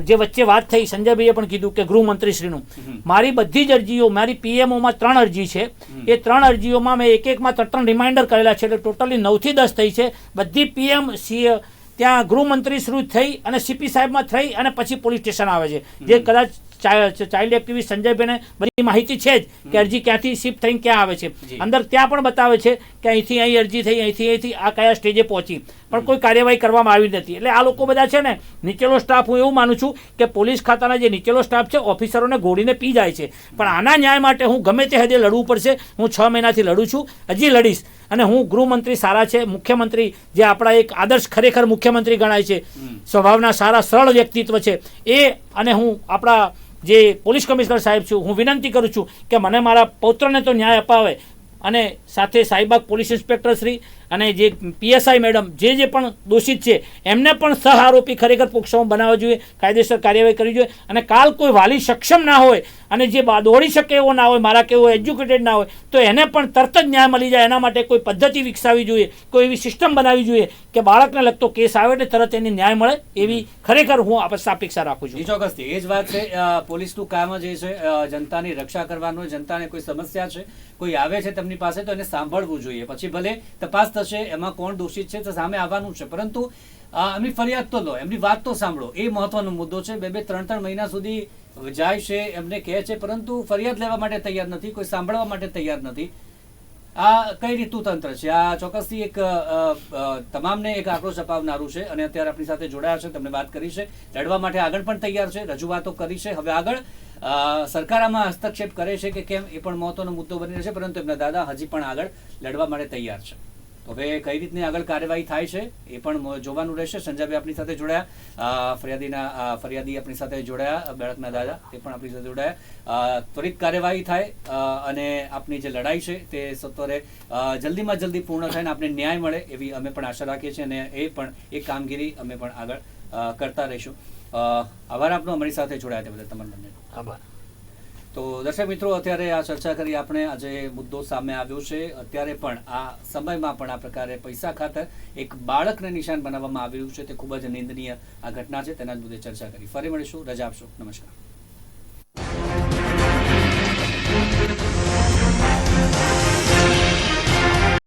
જે વચ્ચે વાત થઈ, સંજયભાઈએ પણ કીધું કે ગૃહમંત્રીશ્રીનું, મારી બધી જ અરજીઓ, મારી પીએમઓમાં 3 અરજી છે. એ 3 અરજીઓમાં મેં એકમાં 3 રિમાઇન્ડર કરેલા છે. એટલે ટોટલી 9 થી 10 થઈ છે. બધી પીએમ ત્યાં ગૃહમંત્રીશ્રી થઈ અને સીપી સાહેબમાં થઈ અને પછી પોલીસ સ્ટેશન આવે છે. જે કદાચ ચાઇલ્ડ એક્ટિવિસ્ટ સંજયભાઈને બધી માહિતી છે જ કે અરજી ક્યાંથી શિફ્ટ થઈને ક્યાં આવે છે. અંદર ત્યાં પણ બતાવે છે કે અહીંથી અહીં અરજી થઈ, અહીંથી આ કયા સ્ટેજે પહોંચી, પણ કોઈ કાર્યવાહી કરવામાં આવી નથી. એટલે આ લોકો બધા છે ને, નીચેલો સ્ટાફ, હું એવું માનું છું કે પોલીસ ખાતાના જે નીચેલો સ્ટાફ છે, ઓફિસરોને ઘોડીને પી જાય છે. પણ આના ન્યાય માટે હું ગમે તે હદે લડવું પડશે. હું 6 મહિનાથી લડું છું, હજી લડીશ. અને હું ગૃહમંત્રી સારા છે, મુખ્યમંત્રી જે આપણા એક આદર્શ ખરેખર મુખ્યમંત્રી ગણાય છે, સ્વભાવના સારા, સરળ વ્યક્તિત્વ છે એ, અને હું આપણા જે પોલીસ કમિશનર સાહેબ છું, હું વિનંતી કરું છું કે મને મારા પૌત્રને તો ન્યાય અપાવે. અને સાથે સાઈબાગ પોલીસ ઇન્સ્પેક્ટર શ્રી અને જે પીએસઆઈ મેડમ જે પણ દોષિત છે એમને પણ સહ આરોપી ખરેખર પોક્સોમાં બનાવવા જોઈએ, કાયદેસર કાર્યવાહી કરવી જોઈએ. અને કાલ કોઈ વાલી સક્ષમ ના હોય અને જે દોડી શકે એવો ના હોય, મારા કેવો એજ્યુકેટેડ ના હોય, તો એને પણ તરત જ ન્યાય મળી જાય. એના માટે કોઈ પદ્ધતિ વિકસાવવી જોઈએ, કોઈ એવી સિસ્ટમ બનાવવી જોઈએ કે બાળકને લગતો કેસ આવે એટલે તરત એને ન્યાય મળે. એવી ખરેખર હું અપેક્ષા રાખું છું. ચોક્કસથી એ જ વાત છે. પોલીસનું કામ જે છે જનતાની રક્ષા કરવાનું. જનતાને કોઈ સમસ્યા છે, કોઈ આવે છે તેમની પાસે, તો એને સાંભળવું જોઈએ. પછી ભલે તપાસ થશે, એમાં કોણ દોષિત છે તો સામે આવવાનું છે, પરંતુ એમની ફરિયાદ તો લો, એમની વાત તો સાંભળો. એ મહત્વનો મુદ્દો છે. 2-3 મહિના સુધી જાય છે, એમને કહે છે, પરંતુ ફરિયાદ લેવા માટે તૈયાર નથી, કોઈ સાંભળવા માટે તૈયાર નથી. આ કઈ રીતનું તંત્ર છે? આ ચોક્કસથી એક તમામને એક આક્રોશ અપાવનારું છે. અને અત્યારે આપણી સાથે જોડાયા છે, તમને વાત કરી છે, લડવા માટે આગળ પણ તૈયાર છે, રજૂઆતો કરી છે. હવે આગળ સરકાર આમાં હસ્તક્ષેપ કરે છે કે કેમ, એ પણ મહત્વનો મુદ્દો બની રહેશે. પરંતુ એમના દાદા હજી પણ આગળ લડવા માટે તૈયાર છે. હવે કઈ રીતની આગળ કાર્યવાહી થાય છે એ પણ જોવાનું રહેશે. સંજયભાઈ આપણી સાથે જોડાયા, ફરિયાદી આપણી સાથે જોડાયા, બાળકના દાદા તે પણ આપણી સાથે જોડાયા. ત્વરિત કાર્યવાહી થાય અને આપની જે લડાઈ છે તે સત્વરે જલ્દીમાં જલ્દી પૂર્ણ થાય અને આપને ન્યાય મળે એવી અમે પણ આશા રાખીએ છીએ. અને એ પણ એક કામગીરી અમે પણ આગળ કરતા રહીશું. આભાર આપનો અમારી સાથે જોડાયા તે બદલ તમારા બંને. આભાર. તો દર્શક મિત્રો, અત્યારે આ ચર્ચા કરી આપણે, આજે મુદ્દો સામે આવ્યો છે. અત્યારે પણ આ સમયમાં પણ આ પ્રકારે પૈસા ખાતર એક બાળકને નિશાન બનાવવામાં આવ્યું છે. તે ખૂબ જ નિંદનીય આ ઘટના છે. તેના જ મુદ્દે ચર્ચા કરી. ફરી મળીશું. રજા આપશો. નમસ્કાર.